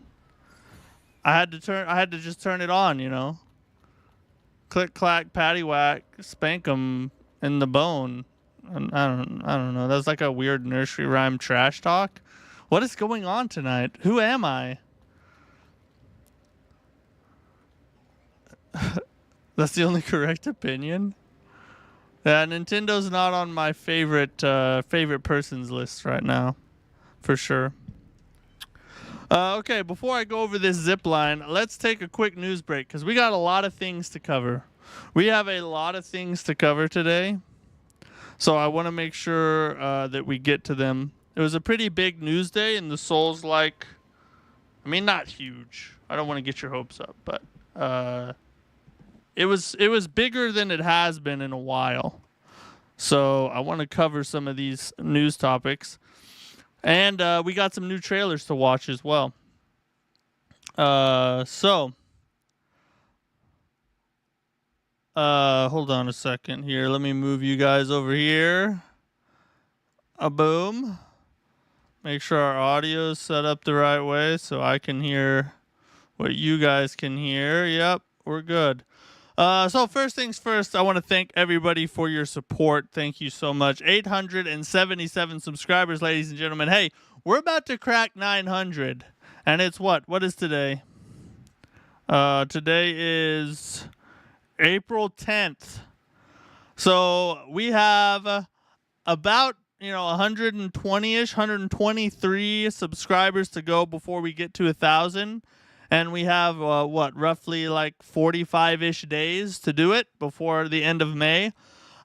I had to just turn it on, you know. Click, clack, patty whack, spank 'em in the bone. And I don't know. That's like a weird nursery rhyme trash talk. What is going on tonight? Who am I? That's the only correct opinion. Yeah, Nintendo's not on my favorite person's list right now, for sure. Okay, before I go over this zip line, let's take a quick news break because we got a lot of things to cover. We have a lot of things to cover today, so I want to make sure that we get to them. It was a pretty big news day in the Soulslike. I mean, not huge. I don't want to get your hopes up, but it was bigger than it has been in a while. So I want to cover some of these news topics. And we got some new trailers to watch as well. Hold on a second here. Let me move you guys over here. Boom. Make sure our audio is set up the right way so I can hear what you guys can hear. Yep, we're good. So first things first, I want to thank everybody for your support. Thank you so much. 877 subscribers, ladies and gentlemen. Hey, we're about to crack 900. And it's what? What is today? Today is April 10th. So we have about, 120-ish, 123 subscribers to go before we get to 1,000. And we have, roughly like 45-ish days to do it before the end of May.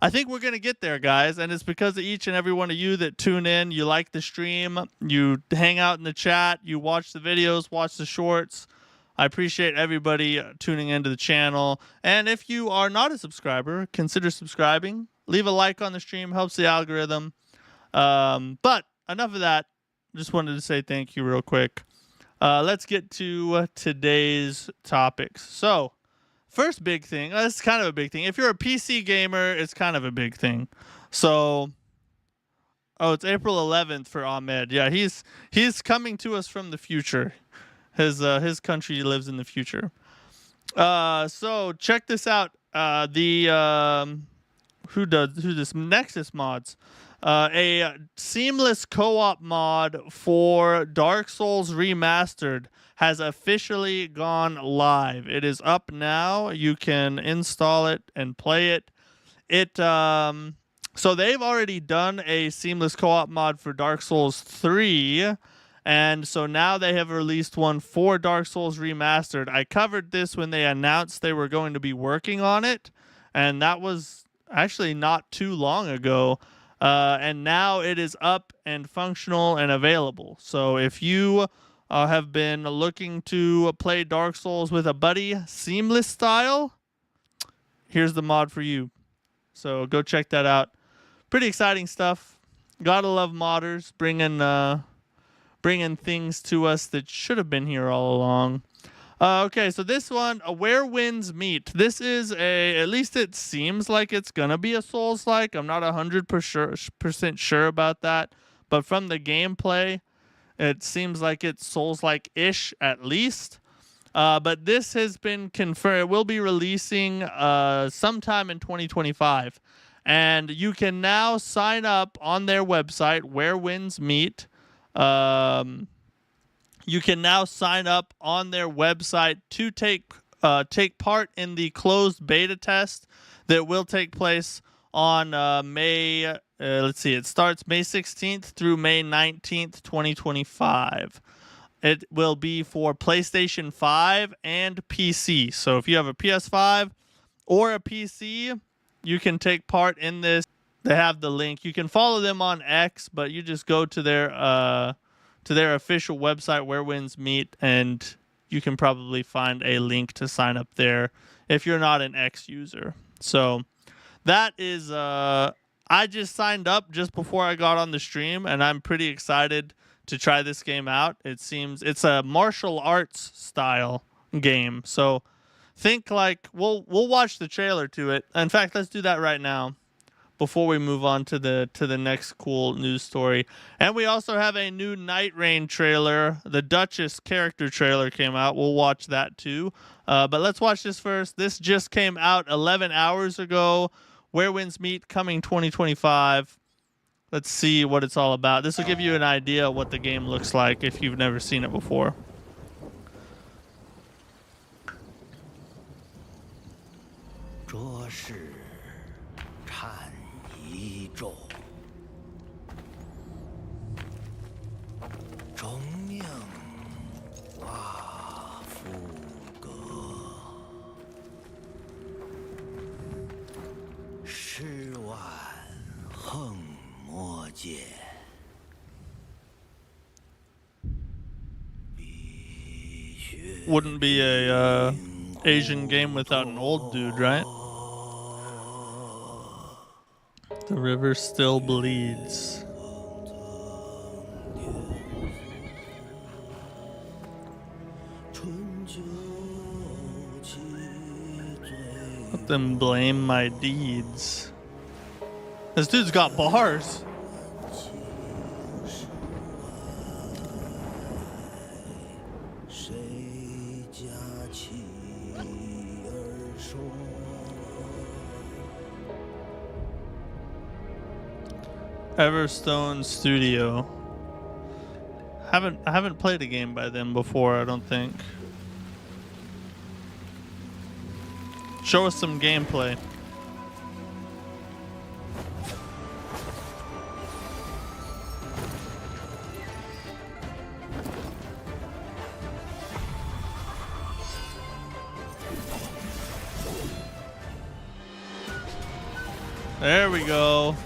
I think we're going to get there, guys. And it's because of each and every one of you that tune in. You like the stream. You hang out in the chat. You watch the videos, watch the shorts. I appreciate everybody tuning into the channel. And if you are not a subscriber, consider subscribing. Leave a like on the stream. Helps the algorithm. But enough of that. Just wanted to say thank you real quick. Let's get to today's topics. So, first big thing. This is kind of a big thing. If you're a PC gamer, it's kind of a big thing. So, it's April 11th for Ahmed. Yeah, he's coming to us from the future. His country lives in the future. So check this out. Who this Nexus mods. A seamless co-op mod for Dark Souls Remastered has officially gone live. It is up now. You can install it and play it. So they've already done a seamless co-op mod for Dark Souls 3, and so now they have released one for Dark Souls Remastered. I covered this when they announced they were going to be working on it, and that was actually not too long ago. And now it is up and functional and available. So if you have been looking to play Dark Souls with a buddy, seamless style, here's the mod for you. So go check that out. Pretty exciting stuff. Gotta love modders bringing things to us that should have been here all along. Okay, so this one, Where Winds Meet. This is at least it seems like it's going to be a Souls-like. I'm not 100% sure about that. But from the gameplay, it seems like it's Souls-like-ish at least. But this has been confirmed. It will be releasing sometime in 2025. And you can now sign up on their website, Where Winds Meet. You can now sign up on their website to take part in the closed beta test that will take place on May. Let's see, it starts May 16th through May 19th, 2025. It will be for PlayStation 5 and PC. So if you have a PS5 or a PC, you can take part in this. They have the link. You can follow them on X, but you just go to their official website, Where Winds Meet, and you can probably find a link to sign up there if you're not an X user. So that is, I just signed up just before I got on the stream, and I'm pretty excited to try this game out. It seems it's a martial arts style game. So think like we'll watch the trailer to it. In fact, let's do that right now before we move on to the next cool news story. And we also have a new Night Rain trailer. The Dutchess character trailer came out. We'll watch that too. But let's watch this first. This just came out 11 hours ago. Where Winds Meet, coming 2025. Let's see what it's all about. This will give you an idea of what the game looks like if you've never seen it before. 这是禅一咒，钟鸣瓦夫歌，十万横魔剑。 Wouldn't be a Asian game without an old dude, right? The river still bleeds. Let them blame my deeds. This dude's got bars. Everstone Studio. I haven't played a game by them before, I don't think. Show us some gameplay. There we go.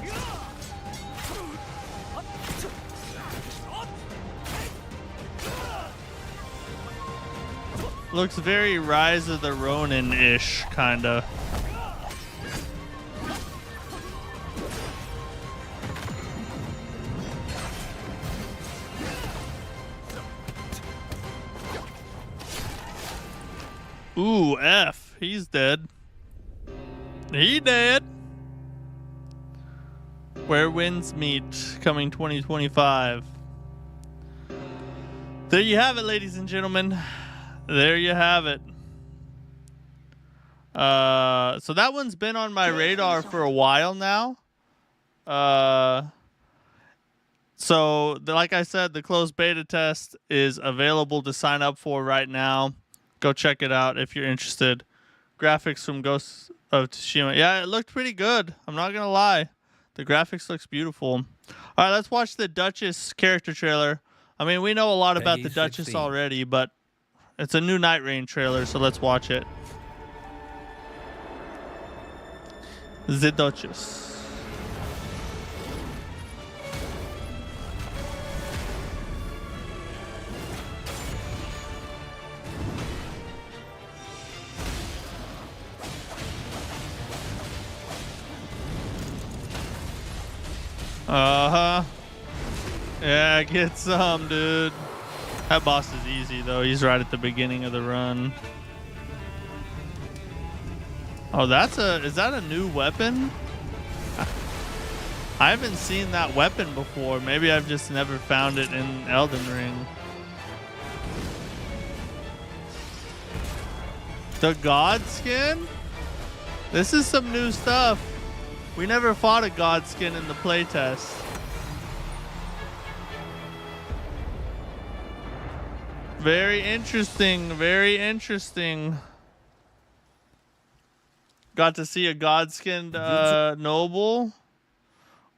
Looks very Rise of the Ronin-ish, kinda. Ooh, F. He's dead. He dead. Where Winds Meet, coming 2025. There you have it, ladies and gentlemen. There you have it. So that one's been on my radar for a while now. Like I said, the closed beta test is available to sign up for right now. Go check it out if you're interested. Graphics from Ghost of Tsushima. Yeah, it looked pretty good. I'm not gonna lie. The graphics looks beautiful. All right, let's watch the Dutchess character trailer. I mean, we know a lot about the Dutchess already, but it's a new Night Rain trailer, so let's watch it. The Dutchess. Uh-huh. Yeah, get some, dude. That boss is easy, though. He's right at the beginning of the run. Oh, is that a new weapon? I haven't seen that weapon before. Maybe I've just never found it in Elden Ring. The God skin? This is some new stuff. We never fought a Godskin in the playtest. Very interesting. Very interesting. Got to see a Godskinned noble.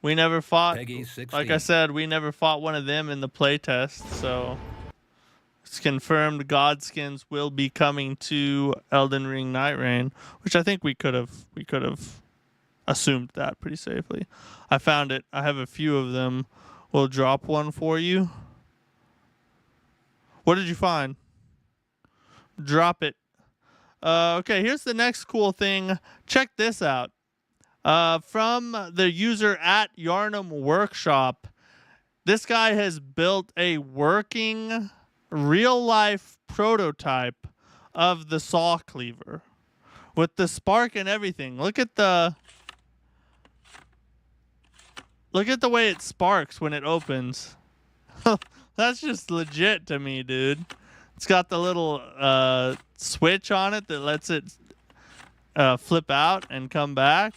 We never fought. Peggy 16. Like I said, we never fought one of them in the playtest. So it's confirmed Godskins will be coming to Elden Ring Night Rain, which I think we could have assumed that pretty safely. I found it. I have a few of them. We'll drop one for you. What did you find? Drop it. Okay, here's the next cool thing. Check this out. From the user at Yarnum Workshop, this guy has built a working real-life prototype of the saw cleaver with the spark and everything. Look at the way it sparks when it opens. That's just legit to me, dude. It's got the little switch on it that lets it flip out and come back.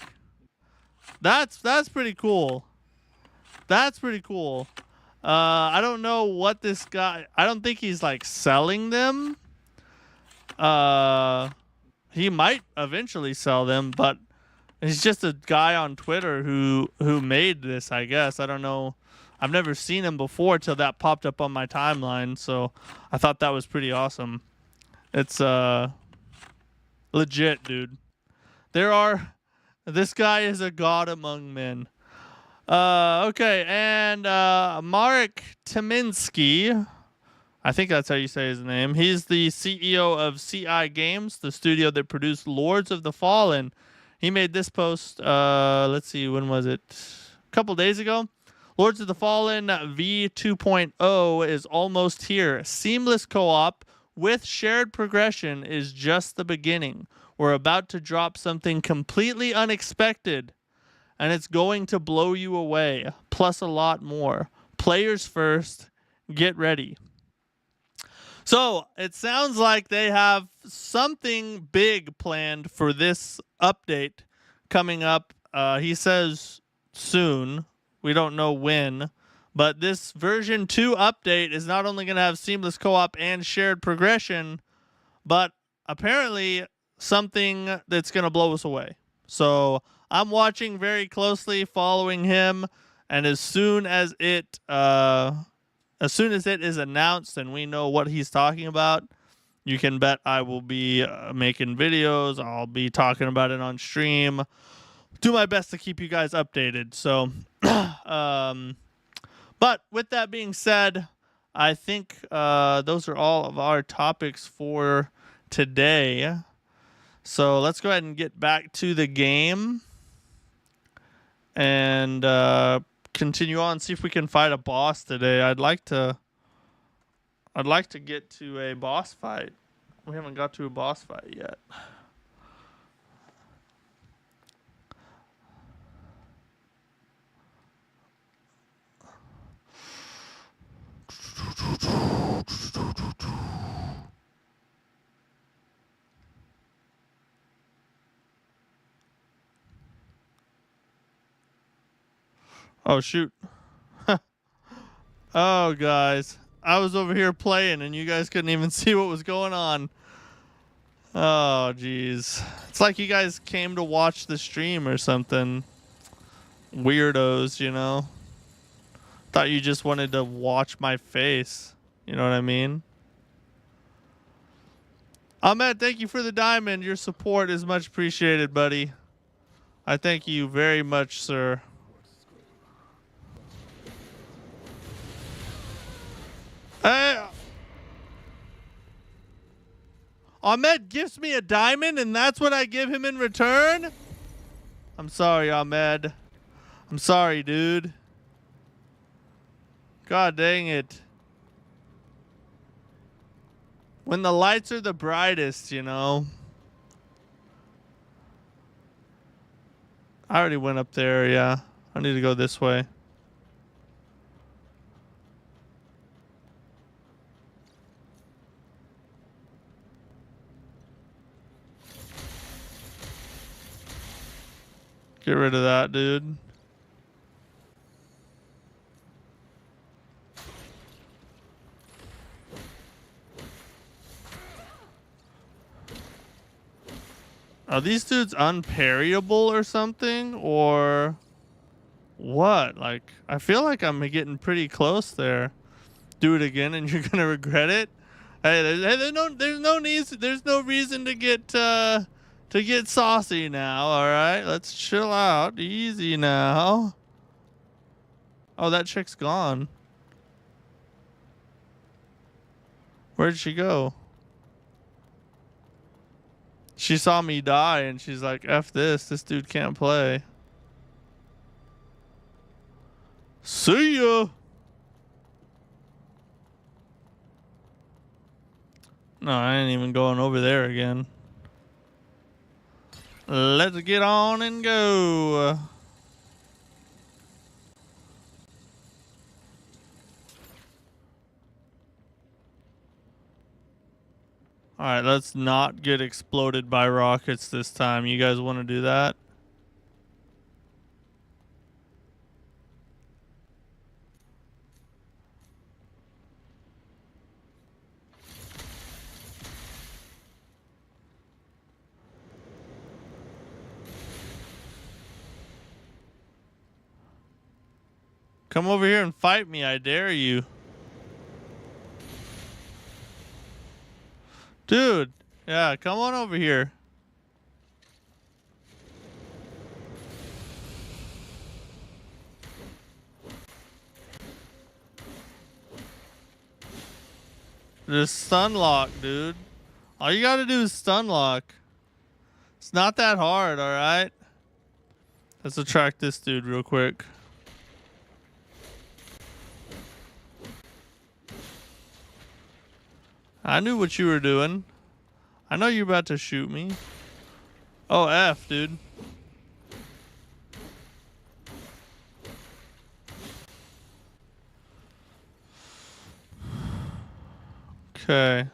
That's pretty cool. That's pretty cool. I don't know what this guy... I don't think he's like selling them. He might eventually sell them, but he's just a guy on Twitter who made this, I guess. I don't know. I've never seen him before till that popped up on my timeline, so I thought that was pretty awesome. It's legit, dude. This guy is a god among men. Okay, and Marek Tyminski, I think that's how you say his name. He's the CEO of CI Games, the studio that produced Lords of the Fallen. He made this post, let's see, when was it? A couple days ago. Lords of the Fallen V2.0 is almost here. Seamless co-op with shared progression is just the beginning. We're about to drop something completely unexpected, and it's going to blow you away, plus a lot more. Players first, get ready. So, it sounds like they have something big planned for this update coming up. He says soon. We don't know when, but this version 2 update is not only going to have seamless co-op and shared progression, but apparently something that's going to blow us away. So I'm watching very closely, following him, and as soon as it is announced and we know what he's talking about, you can bet I will be making videos. I'll be talking about it on stream. Do my best to keep you guys updated. So, but with that being said, I think those are all of our topics for today. So let's go ahead and get back to the game and continue on. See if we can fight a boss today. I'd like to get to a boss fight. We haven't got to a boss fight yet. Oh, shoot. Oh, guys. I was over here playing, and you guys couldn't even see what was going on. Oh, jeez. It's like you guys came to watch the stream or something. Weirdos, you know? Thought you just wanted to watch my face. You know what I mean? Ahmed, thank you for the diamond. Your support is much appreciated, buddy. I thank you very much, sir. Hey, Ahmed gives me a diamond and that's what I give him in return? I'm sorry, Ahmed. I'm sorry, dude. God dang it. When the lights are the brightest, you know. I already went up there, yeah. I need to go this way. Get rid of that, dude. Are these dudes unparryable or something? Or what? Like, I feel like I'm getting pretty close there. Do it again and you're gonna regret it. Hey, there's no reason to get saucy now. All right, let's chill out, easy now. Oh, that chick's gone. Where'd she go? She saw me die and she's like, F this dude can't play. See ya. No, I ain't even going over there again. Let's get on and go. Alright, let's not get exploded by rockets this time. You guys want to do that? Come over here and fight me, I dare you. Dude, yeah, come on over here. Just stun lock, dude. All you gotta do is stun lock. It's not that hard, alright? Let's attract this dude real quick. I knew what you were doing. I know you're about to shoot me. Oh, F, dude. Okay.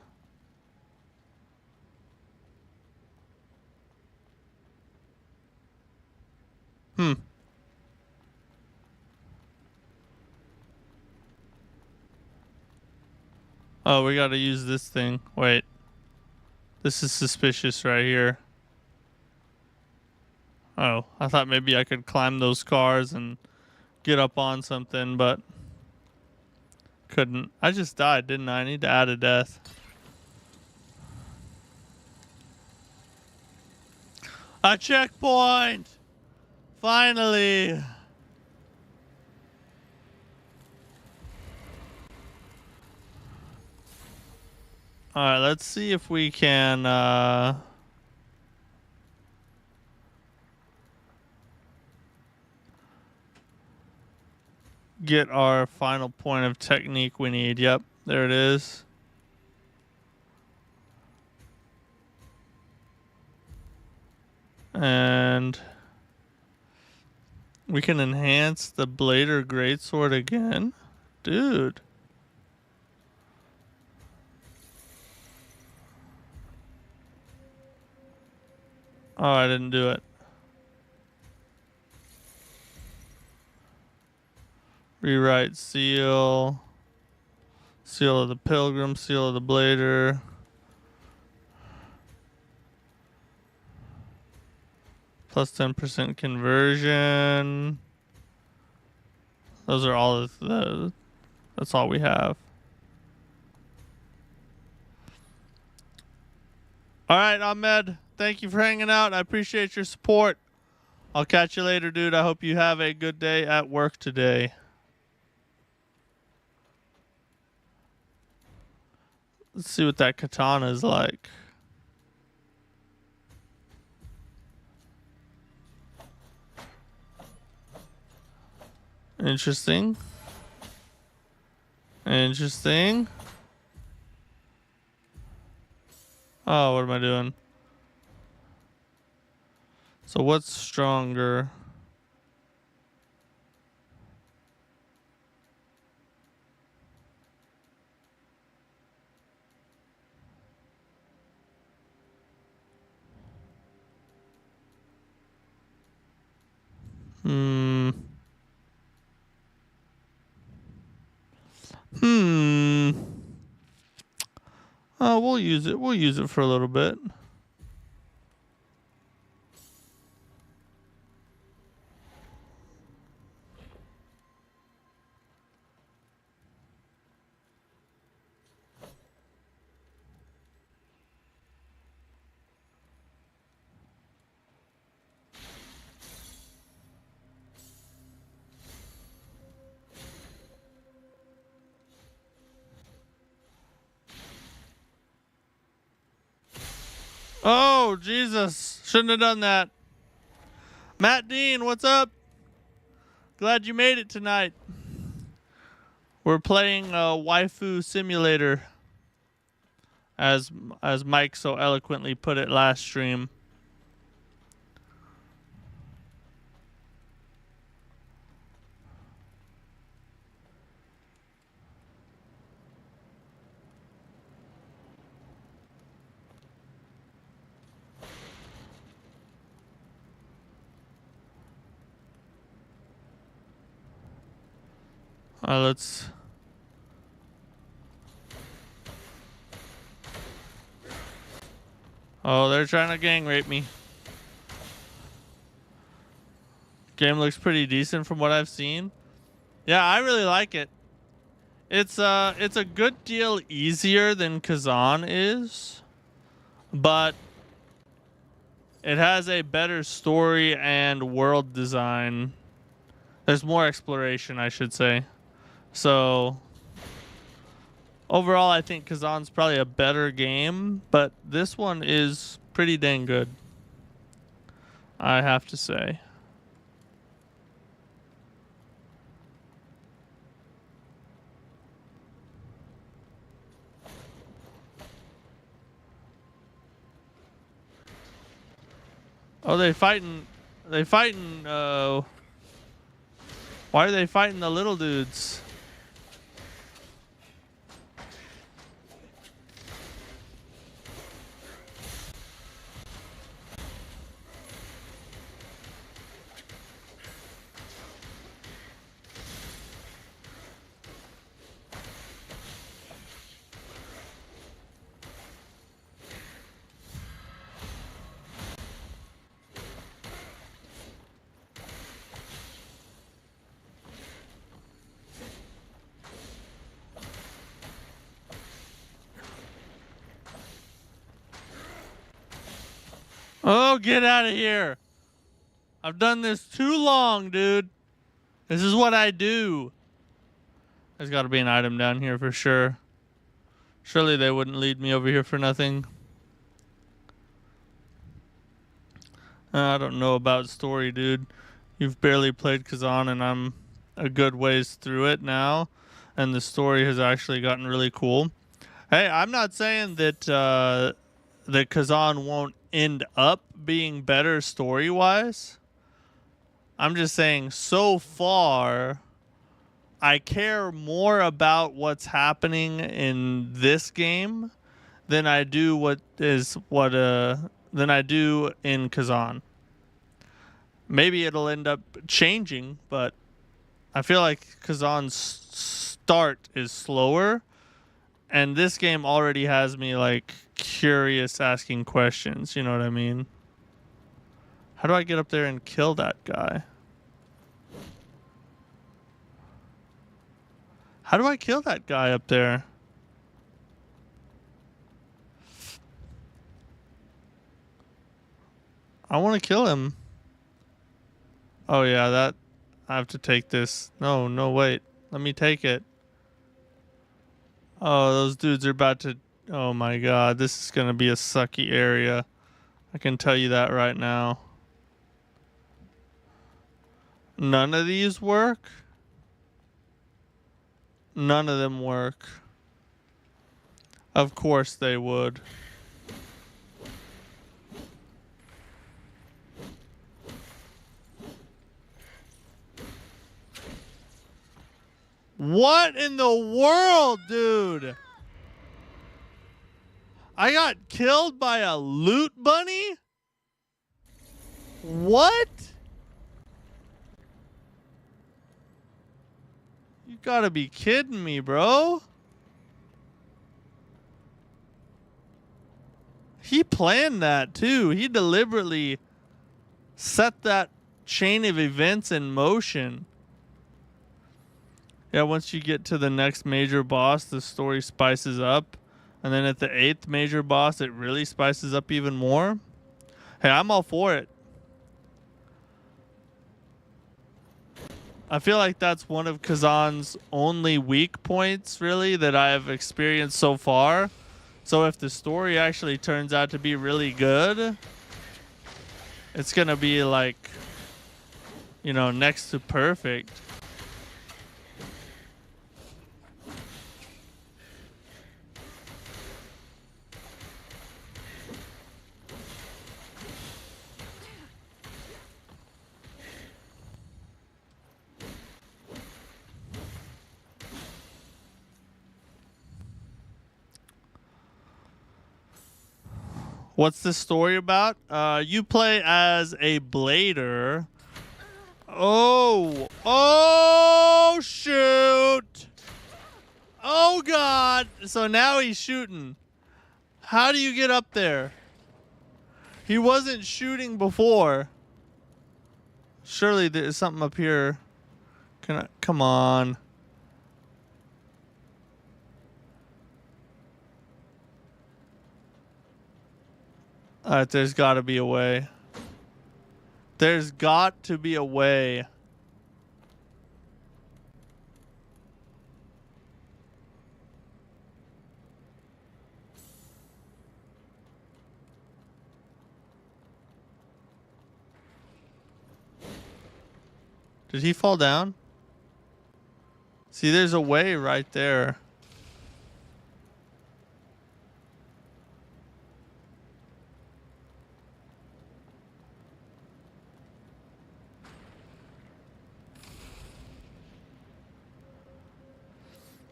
Oh, we gotta use this thing. Wait. This is suspicious right here. Oh, I thought maybe I could climb those cars and get up on something, but couldn't. I just died, didn't I? I need to add a death. A checkpoint! Finally! Alright, let's see if we can get our final point of technique we need. Yep, there it is. And we can enhance the blade or greatsword again. Dude. Oh, I didn't do it. Rewrite seal. Seal of the pilgrim, seal of the blader. Plus 10% conversion. Those are all that's all we have. All right, Ahmed. Thank you for hanging out. I appreciate your support. I'll catch you later, dude. I hope you have a good day at work today. Let's see what that katana is like. Interesting. Interesting. Oh, what am I doing? So what's stronger? Hmm. Hmm. Oh, we'll use it. We'll use it for a little bit. Oh, Jesus. Shouldn't have done that. Matt Dean, what's up? Glad you made it tonight. We're playing Waifu Simulator, as Mike so eloquently put it last stream. Let's... Oh, they're trying to gang rape me. Game looks pretty decent from what I've seen. Yeah, I really like it. It's a good deal easier than Kazan is, but it has a better story and world design. There's more exploration, I should say. So overall, I think Kazan's probably a better game, but this one is pretty dang good, I have to say. Oh, they fighting, why are they fighting the little dudes? Oh, get out of here. I've done this too long, dude. This is what I do. There's got to be an item down here for sure. Surely they wouldn't lead me over here for nothing. I don't know about story, dude. You've barely played Kazan, and I'm a good ways through it now. And the story has actually gotten really cool. Hey, I'm not saying that that Kazan won't end up being better story-wise. I'm just saying so far, I care more about what's happening in this game than I do than I do in Kazan. Maybe it'll end up changing, but I feel like Kazan's start is slower, and this game already has me like curious, asking questions. You know what I mean? How do I get up there and kill that guy? How do I kill that guy up there? I want to kill him. Oh yeah, that... I have to take this. No, wait. Let me take it. Oh, those dudes are about to... Oh my god, this is going to be a sucky area. I can tell you that right now. None of these work? None of them work. Of course they would. What in the world, dude? I got killed by a loot bunny? What? You gotta be kidding me, bro. He planned that too. He deliberately set that chain of events in motion. Yeah, once you get to the next major boss, the story spices up. And then at the 8th major boss, it really spices up even more. Hey, I'm all for it. I feel like that's one of Kazan's only weak points, really, that I have experienced so far. So if the story actually turns out to be really good, it's going to be like, you know, next to perfect. What's this story about? You play as a blader. Oh, shoot. Oh, God. So now he's shooting. How do you get up there? He wasn't shooting before. Surely there's something up here. Come on. Alright, there's got to be a way. There's got to be a way. Did he fall down? See, there's a way right there.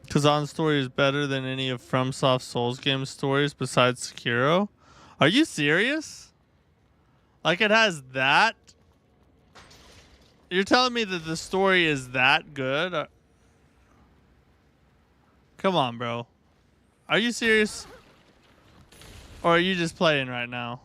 Kazan's story is better than any of FromSoft Souls games stories besides Sekiro. Are you serious? Like it has that? You're telling me that the story is that good? Come on, bro. Are you serious? Or are you just playing right now?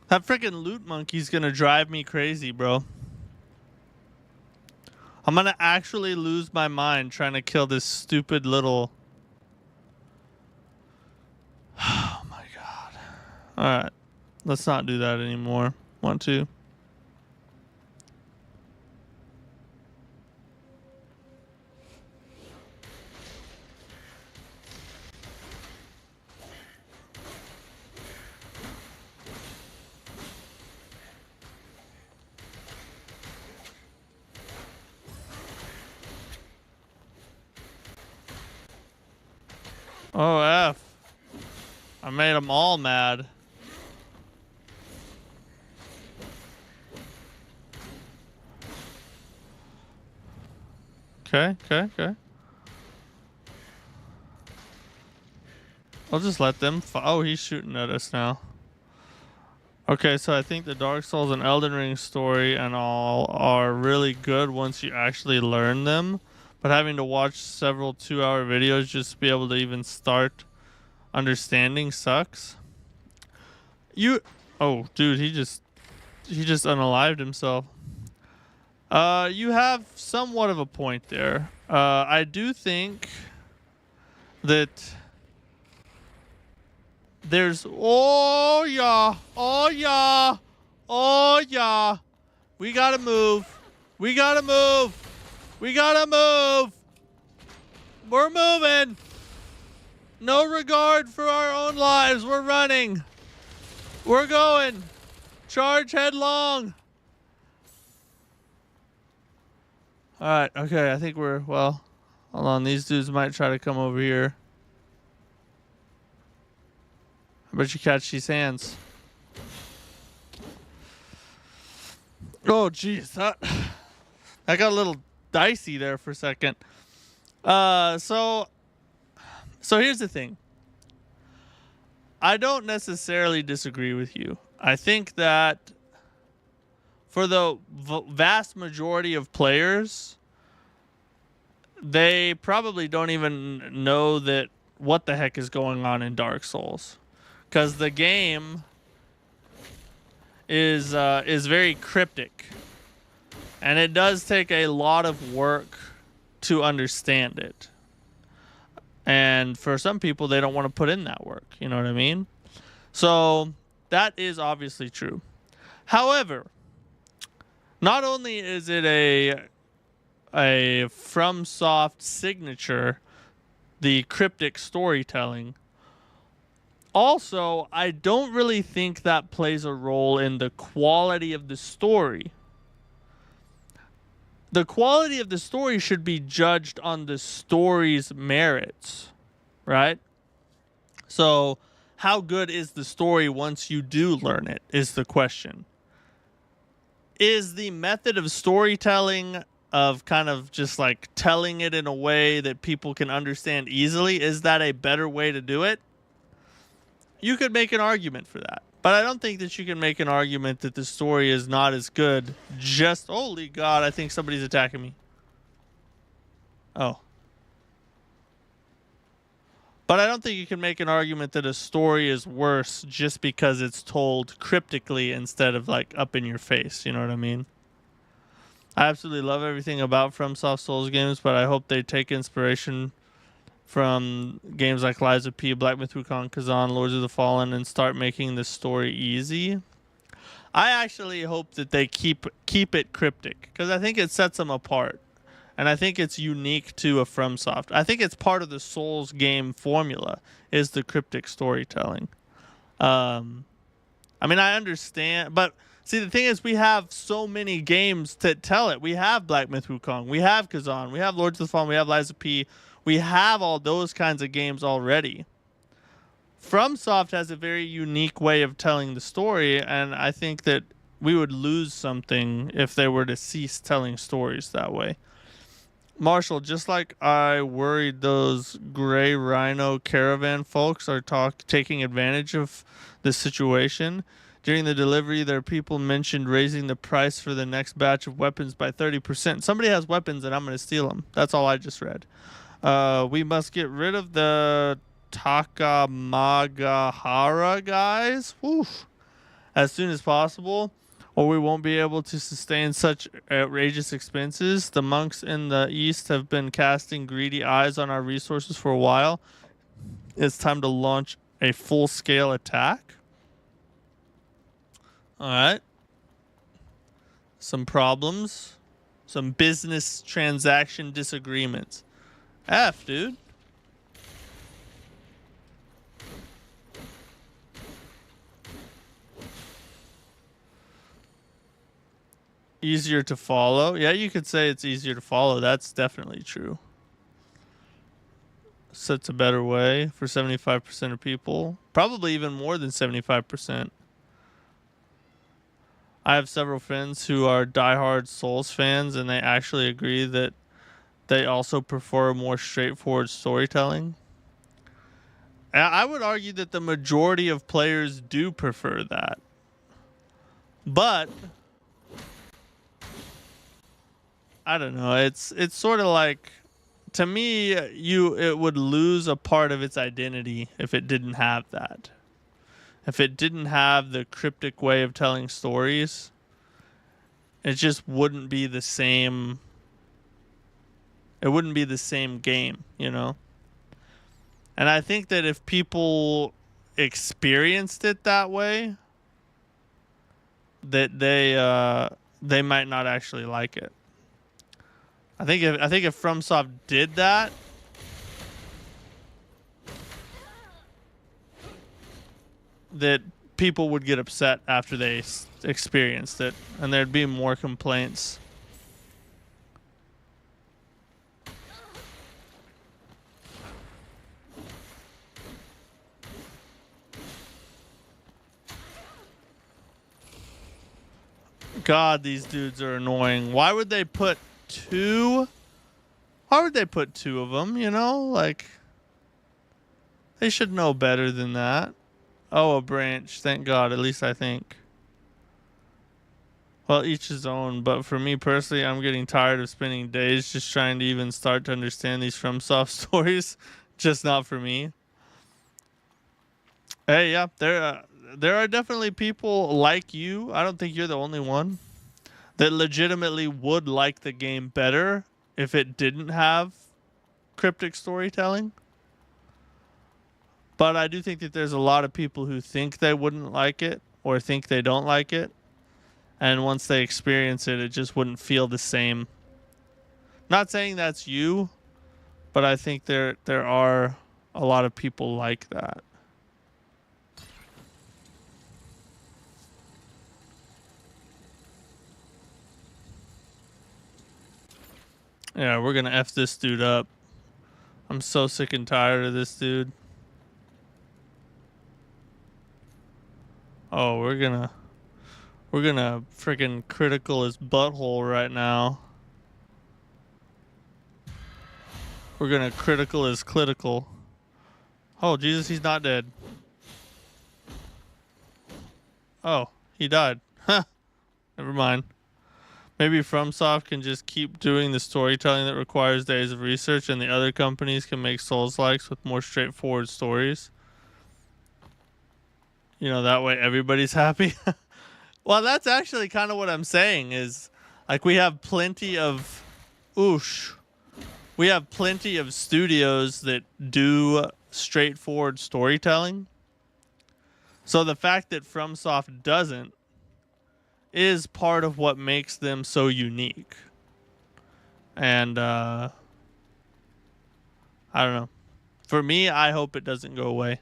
That freaking loot monkey's gonna drive me crazy, bro. I'm gonna actually lose my mind trying to kill this stupid little... Oh my god. Alright. Let's not do that anymore. Want to? Oh, F. I made them all mad. Okay. I'll just let them... Oh, he's shooting at us now. Okay, so I think the Dark Souls and Elden Ring story and all are really good once you actually learn them. But having to watch several 2-hour videos just to be able to even start understanding sucks. Oh, dude, he just unalived himself. You have somewhat of a point there. I do think that there's... Oh, yeah. We gotta move. We're moving. No regard for our own lives. We're running. We're going. Charge headlong. All right. Okay. I think we're, well, Hold on, these dudes might try to come over here. I bet you catch these hands. Oh, jeez, that got a little dicey there for a second. So here's the thing. I don't necessarily disagree with you. I think that for the vast majority of players, they probably don't even know that what the heck is going on in Dark Souls, because the game is very cryptic, and it does take a lot of work to understand it. And for some people, they don't want to put in that work. You know what I mean? So that is obviously true. However, not only is it a FromSoft signature, the cryptic storytelling, also, I don't really think that plays a role in the quality of the story. The quality of the story should be judged on the story's merits, right? So, how good is the story once you do learn it, is the question. Is the method of storytelling, of kind of just like telling it in a way that people can understand easily, is that a better way to do it? You could make an argument for that. But I don't think that you can make an argument that the story is not as good. Just, holy God, I think somebody's attacking me. Oh. But I don't think you can make an argument that a story is worse just because it's told cryptically instead of like up in your face. You know what I mean? I absolutely love everything about FromSoft Souls games, but I hope they take inspiration from games like Lies of P, Black Myth Wukong, Kazan, Lords of the Fallen, and start making the story easy. I actually hope that they keep it cryptic, because I think it sets them apart, and I think it's unique to a FromSoft. I think it's part of the Souls game formula, is the cryptic storytelling. I mean, I understand, but see, the thing is, we have so many games to tell it. We have Black Myth Wukong, we have Kazan, we have Lords of the Fallen, we have Lies of P. We have all those kinds of games already. FromSoft has a very unique way of telling the story, and I think that we would lose something if they were to cease telling stories that way. Marshall, just like I worried those Gray Rhino caravan folks are taking advantage of the situation. During the delivery, their people mentioned raising the price for the next batch of weapons by 30%. Somebody has weapons and I'm going to steal them. That's all I just read. We must get rid of the Takamagahara guys, as soon as possible, or we won't be able to sustain such outrageous expenses. The monks in the east have been casting greedy eyes on our resources for a while. It's time to launch a full-scale attack. All right. Some problems. Some business transaction disagreements. F, dude. Easier to follow. Yeah, you could say it's easier to follow. That's definitely true. Sets a better way for 75% of people. Probably even more than 75%. I have several friends who are diehard Souls fans, and they actually agree that they also prefer more straightforward storytelling. And I would argue that the majority of players do prefer that. But I don't know. It's sort of like, to me, it would lose a part of its identity if it didn't have that. If it didn't have the cryptic way of telling stories, it just wouldn't be the same. It wouldn't be the same game, you know? And I think that if people experienced it that way, that they might not actually like it. I think if FromSoft did that, that people would get upset after they experienced it, and there'd be more complaints. God, these dudes are annoying. Why would they put two? Why would they put two of them, you know? Like, they should know better than that. Oh, a branch. Thank God. At least I think. Well, each his own. But for me personally, I'm getting tired of spending days just trying to even start to understand these FromSoft stories. Just not for me. Hey, yeah. There are definitely people like you. I don't think you're the only one that legitimately would like the game better if it didn't have cryptic storytelling. But I do think that there's a lot of people who think they wouldn't like it or think they don't like it. And once they experience it, it just wouldn't feel the same. Not saying that's you, but I think there are a lot of people like that. Yeah, we're going to F this dude up. I'm so sick and tired of this dude. Oh, we're gonna freaking critical his butthole right now. We're gonna critical his clitical. Oh, Jesus, he's not dead. Oh, he died. Huh. Never mind. Maybe FromSoft can just keep doing the storytelling that requires days of research, and the other companies can make Soulslikes with more straightforward stories. You know, that way everybody's happy. Well, that's actually kind of what I'm saying is, like, we have plenty of we have plenty of studios that do straightforward storytelling. So the fact that FromSoft doesn't is part of what makes them so unique. And I don't know. For me, I hope it doesn't go away.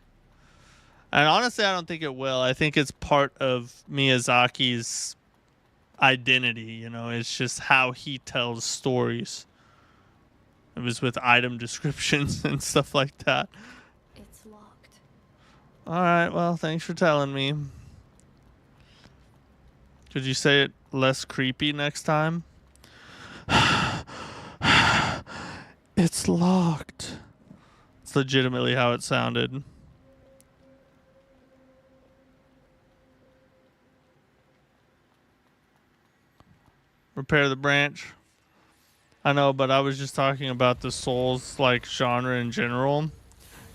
And honestly, I don't think it will. I think it's part of Miyazaki's identity, you know. It's just how he tells stories. It was with item descriptions and stuff like that. It's locked. All right, well, thanks for telling me. Could you say it less creepy next time? It's locked. It's legitimately how it sounded. Repair the branch. I know, but I was just talking about the Souls-like genre in general.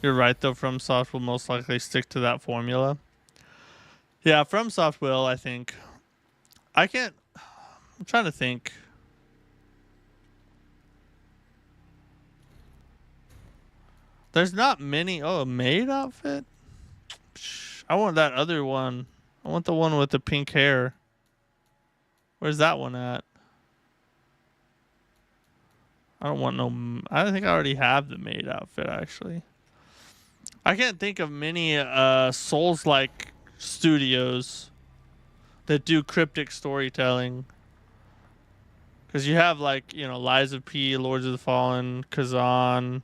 You're right, though. FromSoft will most likely stick to that formula. Yeah, FromSoft will, I think. I'm trying to think. There's not many. Oh, a maid outfit? I want that other one. I want the one with the pink hair. Where's that one at? I don't want no... I think I already have the maid outfit, actually. I can't think of many Souls-like studios that do cryptic storytelling. Because you have, like, you know, Lies of P, Lords of the Fallen, Kazan,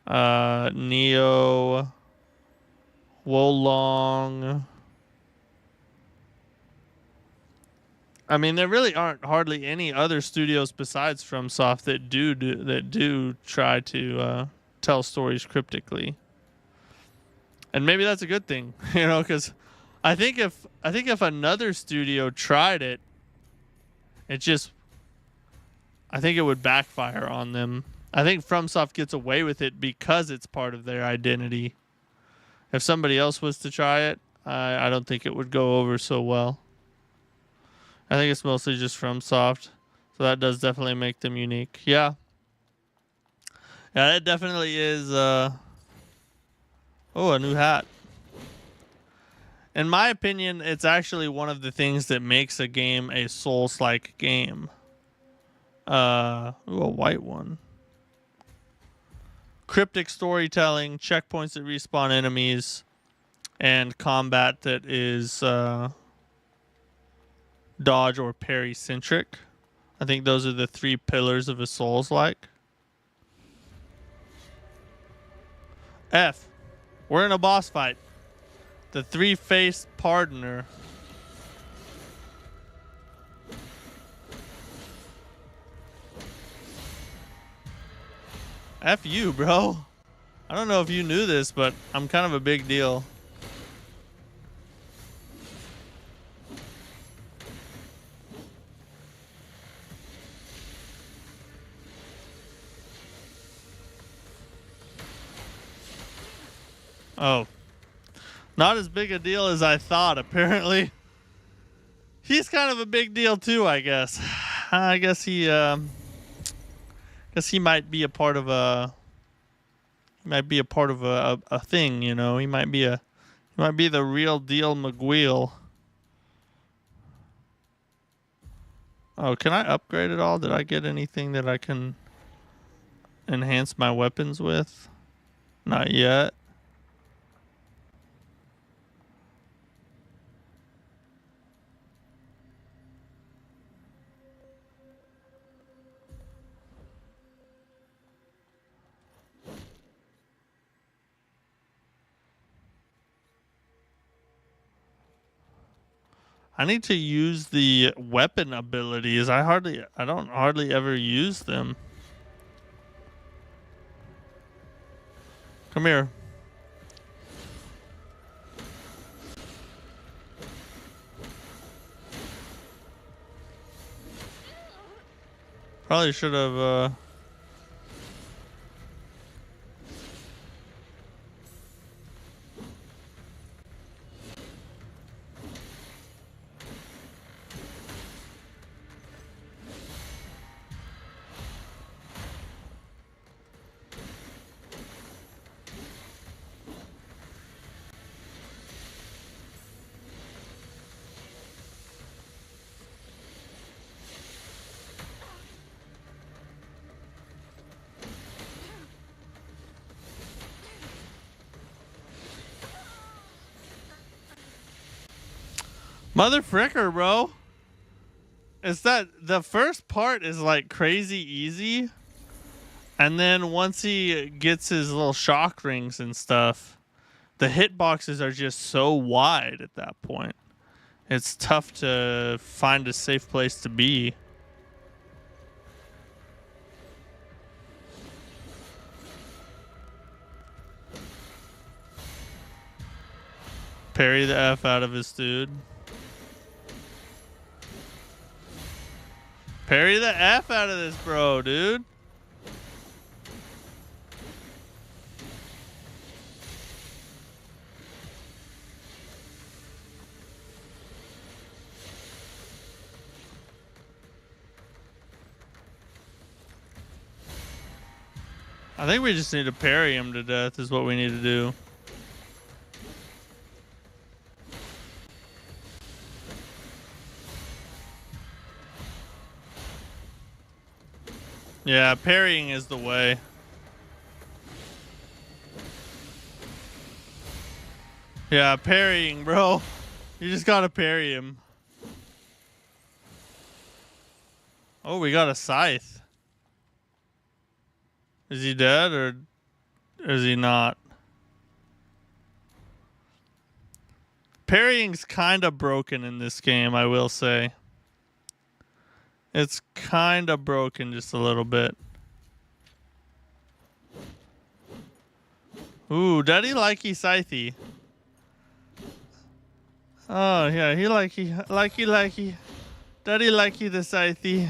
Neo, Wolong. I mean, there really aren't hardly any other studios besides FromSoft that do try to tell stories cryptically, and maybe that's a good thing, you know, because I think if another studio tried it, I think it would backfire on them. I think FromSoft gets away with it because it's part of their identity. If somebody else was to try it, I don't think it would go over so well. I think it's mostly just FromSoft, so that does definitely make them unique. Yeah. Yeah, it definitely is. Oh, a new hat. In my opinion, it's actually one of the things that makes a game a Souls-like game. Ooh, a white one. Cryptic storytelling, checkpoints that respawn enemies, and combat that is dodge or parry centric. I think those are the three pillars of a Souls-like. F. We're in a boss fight. The three-faced pardoner. F you, bro. I don't know if you knew this, but I'm kind of a big deal. Oh. Not as big a deal as I thought, apparently. He's kind of a big deal too, I guess. I guess he might be a part of a a thing, you know. He might be the real deal McGweel. Oh, can I upgrade it all? Did I get anything that I can enhance my weapons with? Not yet. I need to use the weapon abilities. I don't hardly ever use them. Come here. Probably should have, Mother fricker, bro. It's that the first part is like crazy easy. And then once he gets his little shock rings and stuff, the hitboxes are just so wide at that point. It's tough to find a safe place to be. Parry the F out of his dude. Parry the F out of this bro, dude. I think we just need to parry him to death is what we need to do. Yeah, parrying is the way. Yeah, parrying, bro. You just gotta parry him. Oh, we got a scythe. Is he dead or is he not? Parrying's kind of broken in this game, I will say. It's kind of broken just a little bit. Ooh, daddy likey scythe. Oh yeah, he likey. Daddy likey the scythe.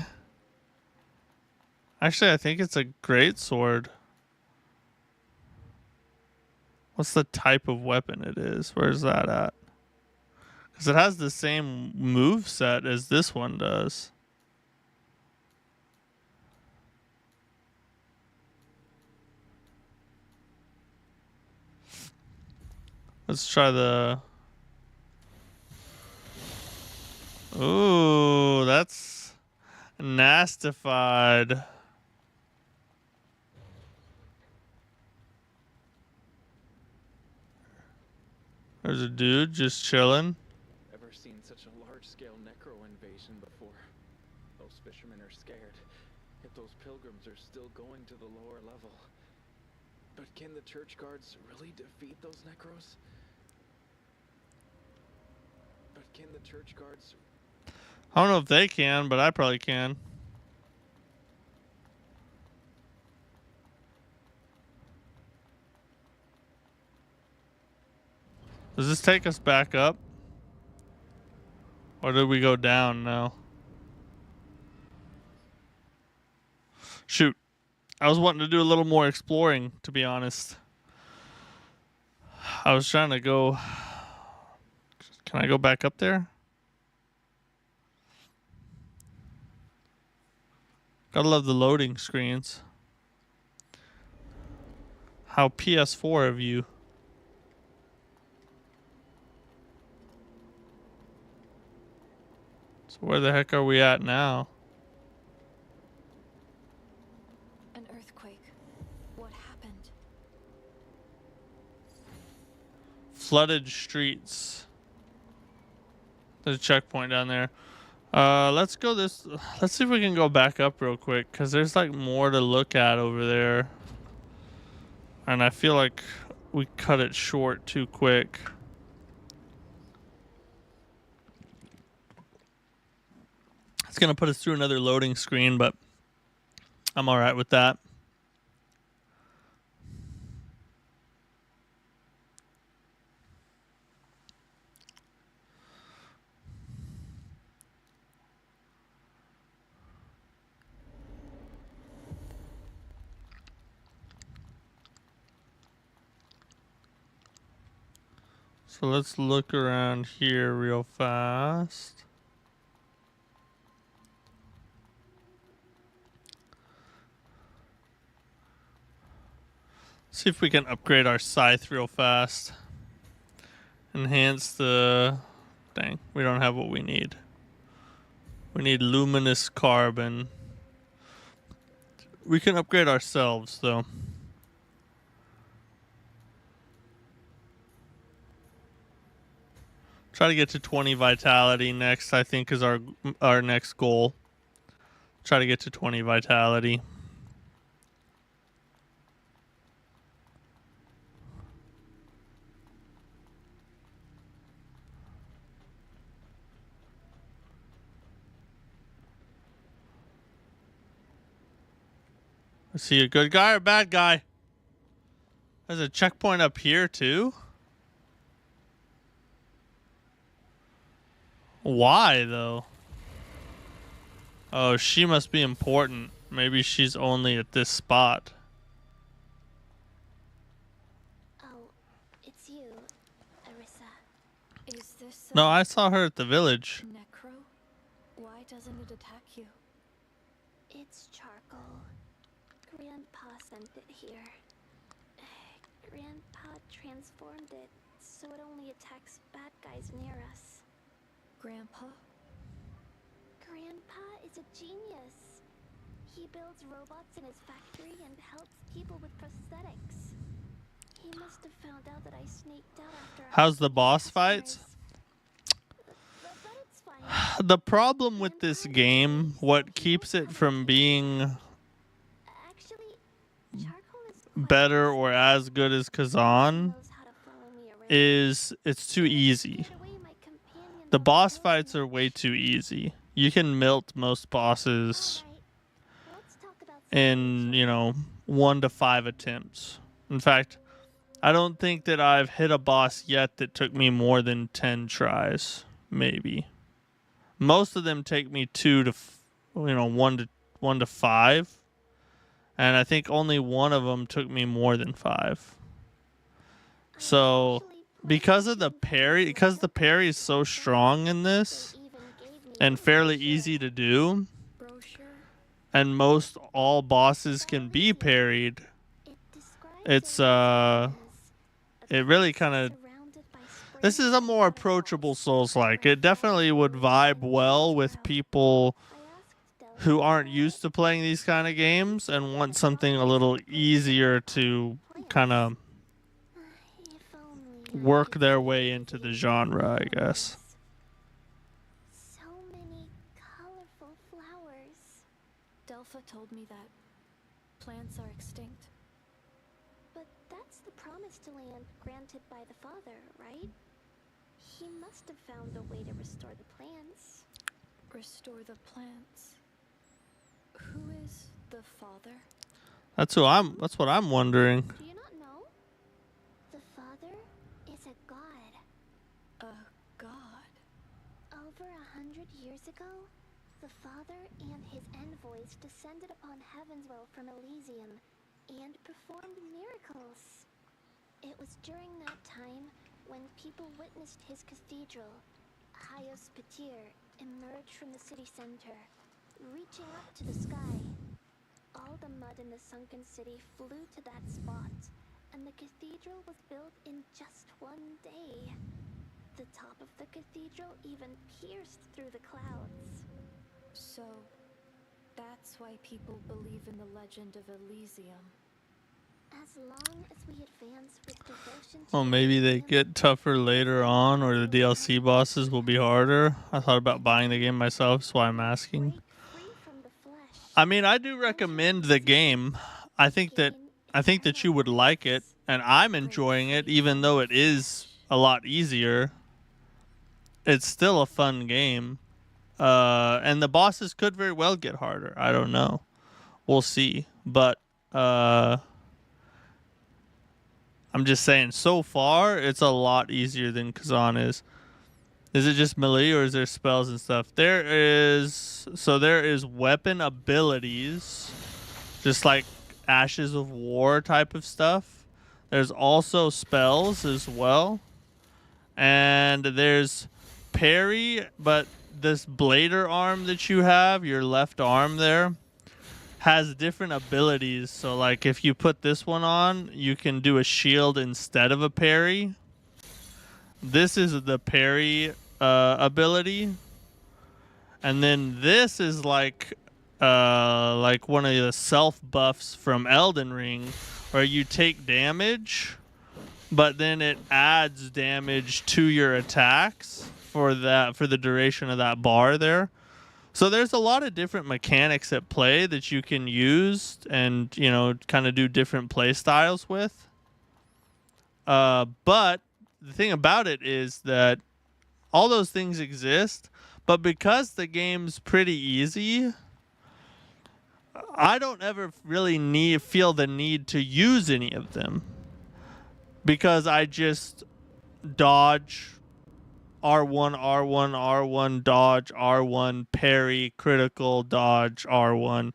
Actually, I think it's a great sword. What's the type of weapon it is? Where's that at? Because it has the same move set as this one does. Let's try the... Ooh, that's nastified. There's a dude just chilling. Ever seen such a large-scale necro invasion before? Those fishermen are scared. Yet those pilgrims are still going to the lower level. But can the church guards really defeat those necros? But can the church guards... I don't know if they can, but I probably can. Does this take us back up? Or did we go down now? Shoot. I was wanting to do a little more exploring, to be honest. I was trying to go... Can I go back up there? Gotta love the loading screens. How PS4 of you. So where the heck are we at now? An earthquake. What happened? Flooded streets. There's a checkpoint down there. Let's go this. Let's see if we can go back up real quick, because there's like more to look at over there. And I feel like we cut it short too quick. It's going to put us through another loading screen, but I'm all right with that. So let's look around here real fast. See if we can upgrade our scythe real fast. Enhance the... Dang, we don't have what we need. We need luminous carbon. We can upgrade ourselves, though. Try to get to 20 vitality next, I think, is our next goal. Try to get to 20 vitality. Is he a good guy or bad guy? There's a checkpoint up here, too? Why, though? Oh, she must be important. Maybe she's only at this spot. Oh, it's you, Arissa. Is this No, I saw her at the village. Necro? Why doesn't it attack you? It's charcoal. Grandpa sent it here. Grandpa transformed it so it only attacks bad guys near us. Grandpa? Grandpa is a genius. He builds robots in his factory and helps people with prosthetics. He must have found out that I snaked out after How's the boss fights? But it's fine. The problem with this game, what keeps it from being Actually, charcoal is better or as good as Kazan, knows how to follow me around. is it's too easy. Get away, my companion The won't boss know fights me. are way too easy. You can melt most bosses Alright, let's talk about in, 1 to 5 attempts. In fact, I don't think that I've hit a boss yet that took me more than 10 tries, maybe. Most of them take me 1 to 5, and I think only one of them took me more than 5. So, because the parry is so strong in this and fairly easy to do, Brochure? and most all bosses can be parried, it's it really kind of, this is a more approachable Souls-like. It definitely would vibe well with people who aren't used to playing these kind of games and want something a little easier to kind of work their way into the genre, I guess. So many colorful flowers. Delpha told me that plants are extinct. But that's the promised land granted by the father, right? He must have found a way to restore the plants. Restore the plants. Who is the father? That's what I'm wondering. Do you not know? The father is a god. A god? Over 100 years ago, the Father and his envoys descended upon Heavenswell from Elysium and performed miracles. It was during that time when people witnessed his cathedral, Hyos Petir, emerge from the city center, reaching up to the sky. All the mud in the sunken city flew to that spot, and the cathedral was built in just one day. The top of the cathedral even pierced through the clouds. So, that's why people believe in the legend of Elysium. As long as we advance with devotion to Well, maybe they Elysium, get tougher later on, or the DLC bosses will be harder. I thought about buying the game myself, that's why I'm asking. break free from the flesh, I mean, I do recommend the game. I think that you would like it, and I'm enjoying it, even though it is a lot easier. It's still a fun game, and the bosses could very well get harder. I don't know. We'll see, but I'm just saying. So far, it's a lot easier than Kazan is. Is it just melee, or is there spells and stuff? There is weapon abilities, just like Ashes of War type of stuff. There's also spells as well. And there's parry, but this blader arm that you have, your left arm there, has different abilities. So like if you put this one on, you can do a shield instead of a parry. This is the parry ability. And then this is like one of the self buffs from Elden Ring, where you take damage, but then it adds damage to your attacks for the duration of that bar there. So there's a lot of different mechanics at play that you can use and, you know, kind of do different play styles with. But the thing about it is that all those things exist, but because the game's pretty easy, I don't ever really feel the need to use any of them, because I just dodge R1, R1, R1, dodge, R1, parry, critical, dodge, R1,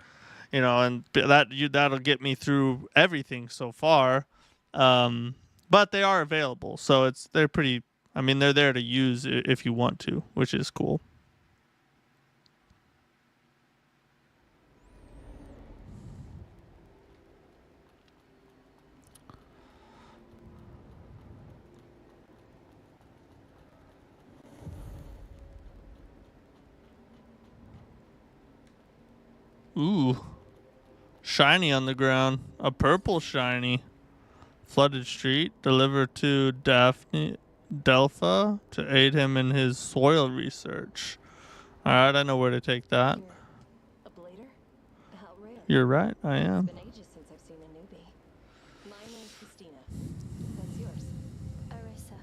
you know, and that'll get me through everything so far. But they are available, so they're pretty. I mean, they're there to use if you want to, which is cool. Ooh. Shiny on the ground. A purple shiny. Flooded street. Delivered to Delpha to aid him in his soil research. Alright, I know where to take that. A blader? How rare. You're right, I am. It's been ages since I've seen a newbie. My name's Christina. What's yours? Arissa.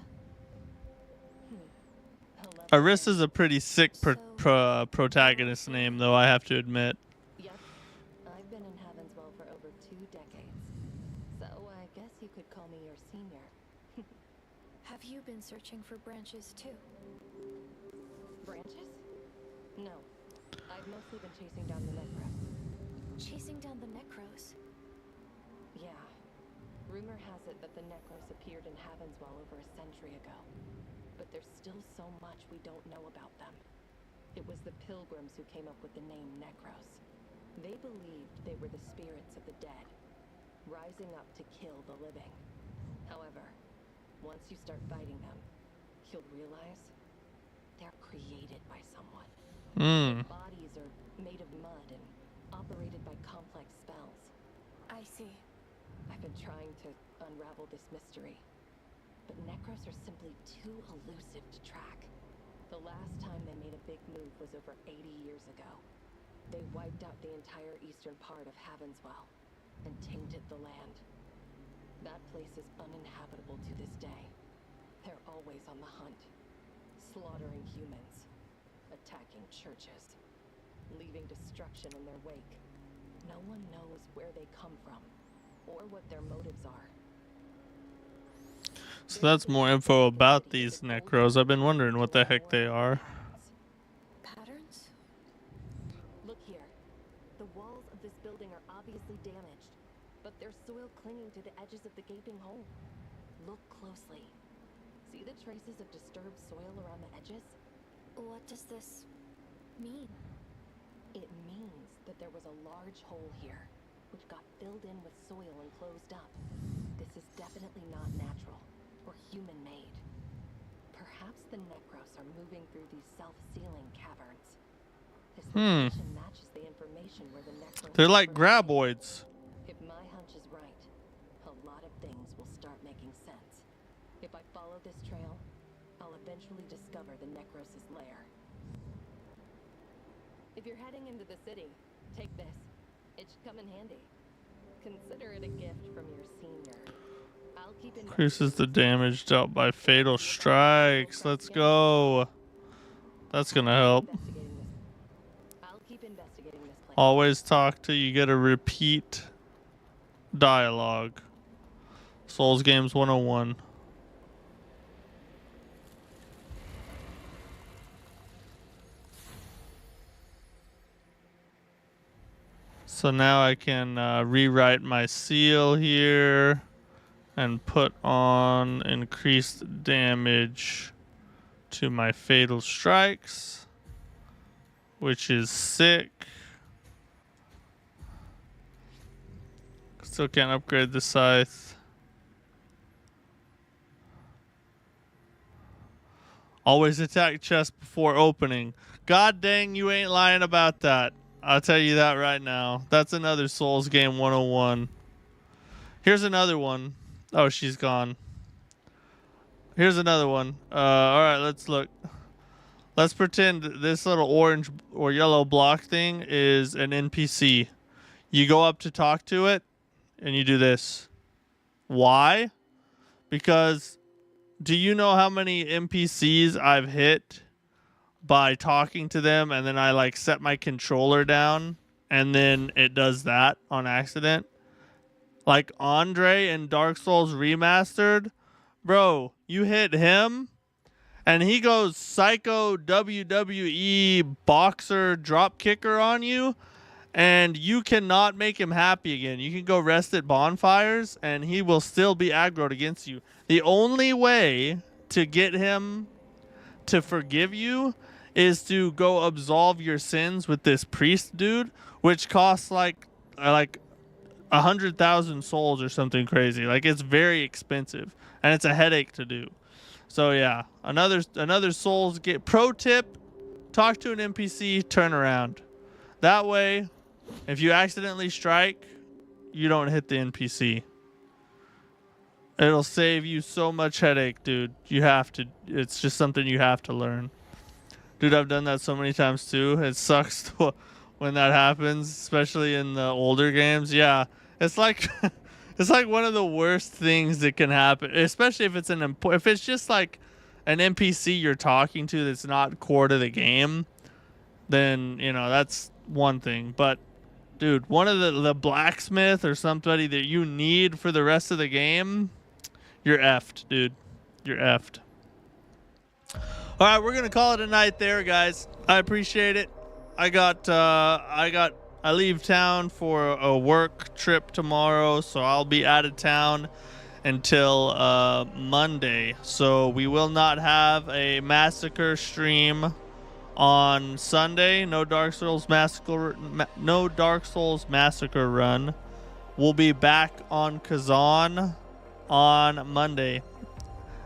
Arissa's a pretty sick protagonist name, though, I have to admit. Yep. I've been in Heavenswell for over 2 decades. So I guess you could call me your senior. Have you been searching for branches too? Branches? No. I've mostly been chasing down the necros. Chasing down the necros? Yeah. Rumor has it that the necros appeared in Heavenswell over a century ago. But there's still so much we don't know about them. It was the pilgrims who came up with the name necros. They believed they were the spirits of the dead, rising up to kill the living. However, once you start fighting them, you'll realize they're created by someone. Their bodies are made of mud and operated by complex spells. I see. I've been trying to unravel this mystery, but necros are simply too elusive to track. The last time they made a big move was over 80 years ago. They wiped out the entire eastern part of Heavenswell and tainted the land. That place is uninhabitable to this day. They're always on the hunt, slaughtering humans, attacking churches, leaving destruction in their wake. No one knows where they come from or what their motives are. So that's more info about these necros. I've been wondering what the heck they are. Patterns? Look here. The walls of this building are obviously damaged, but there's soil clinging to the edges of the gaping hole. Look closely. See the traces of disturbed soil around the edges? What does this mean? It means that there was a large hole here, which got filled in with soil and closed up. This is definitely not natural or human-made. Perhaps the Necros are moving through these self-sealing caverns. This location matches the information where the Necros They're like first- graboids. If my hunch is right, a lot of things will start making sense. If I follow this trail, I'll eventually discover the Necros' lair. If you're heading into the city, take this. It should come in handy. Consider it a gift from your senior. I'll keep Increases the damage dealt by fatal strikes. Let's go. That's gonna help. I'll keep investigating this place. Always talk till you get a repeat dialogue. Souls Games 101. So now I can rewrite my seal here and put on increased damage to my fatal strikes, which is sick. Still can't upgrade the scythe. Always attack chest before opening. God dang, you ain't lying about that. I'll tell you that right now. That's another Souls Game 101. Here's another one. Oh, she's gone. Here's another one. Alright, let's look. Let's pretend this little orange or yellow block thing is an NPC. You go up to talk to it, and you do this. Why? Because do you know how many NPCs I've hit by talking to them, and then I like set my controller down and then it does that on accident? Like Andre in Dark Souls Remastered, bro, you hit him and he goes psycho WWE boxer drop kicker on you, and you cannot make him happy again. You can go rest at bonfires and he will still be aggroed against you. The only way to get him to forgive you is to go absolve your sins with this priest dude, which costs like 100,000 souls or something crazy. Like, it's very expensive and it's a headache to do. So yeah, another Souls get pro tip: talk to an NPC, turn around. That way, if you accidentally strike, you don't hit the NPC. It'll save you so much headache, dude. You have to. It's just something you have to learn. Dude, I've done that so many times too. It sucks when that happens, especially in the older games. Yeah, it's like it's like one of the worst things that can happen, especially if it's if it's just like an NPC you're talking to that's not core to the game. Then, you know, that's one thing. But dude, one of the blacksmith or somebody that you need for the rest of the game, you're effed, dude. You're effed. All right, we're gonna call it a night there, guys. I appreciate it. I leave town for a work trip tomorrow, so I'll be out of town until Monday. So we will not have a massacre stream on Sunday. No Dark Souls Massacre run. We'll be back on Kazan on Monday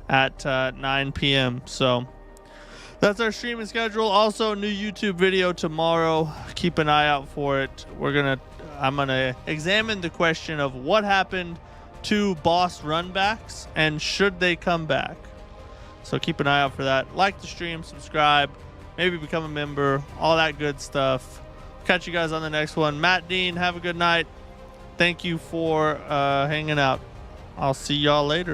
at 9 p.m. So that's our streaming schedule. Also, new YouTube video tomorrow. Keep an eye out for it. I'm gonna examine the question of what happened to boss runbacks and should they come back. So keep an eye out for that. Like the stream, subscribe, maybe become a member, all that good stuff. Catch you guys on the next one. Matt Dean, have a good night. Thank you for hanging out. I'll see y'all later.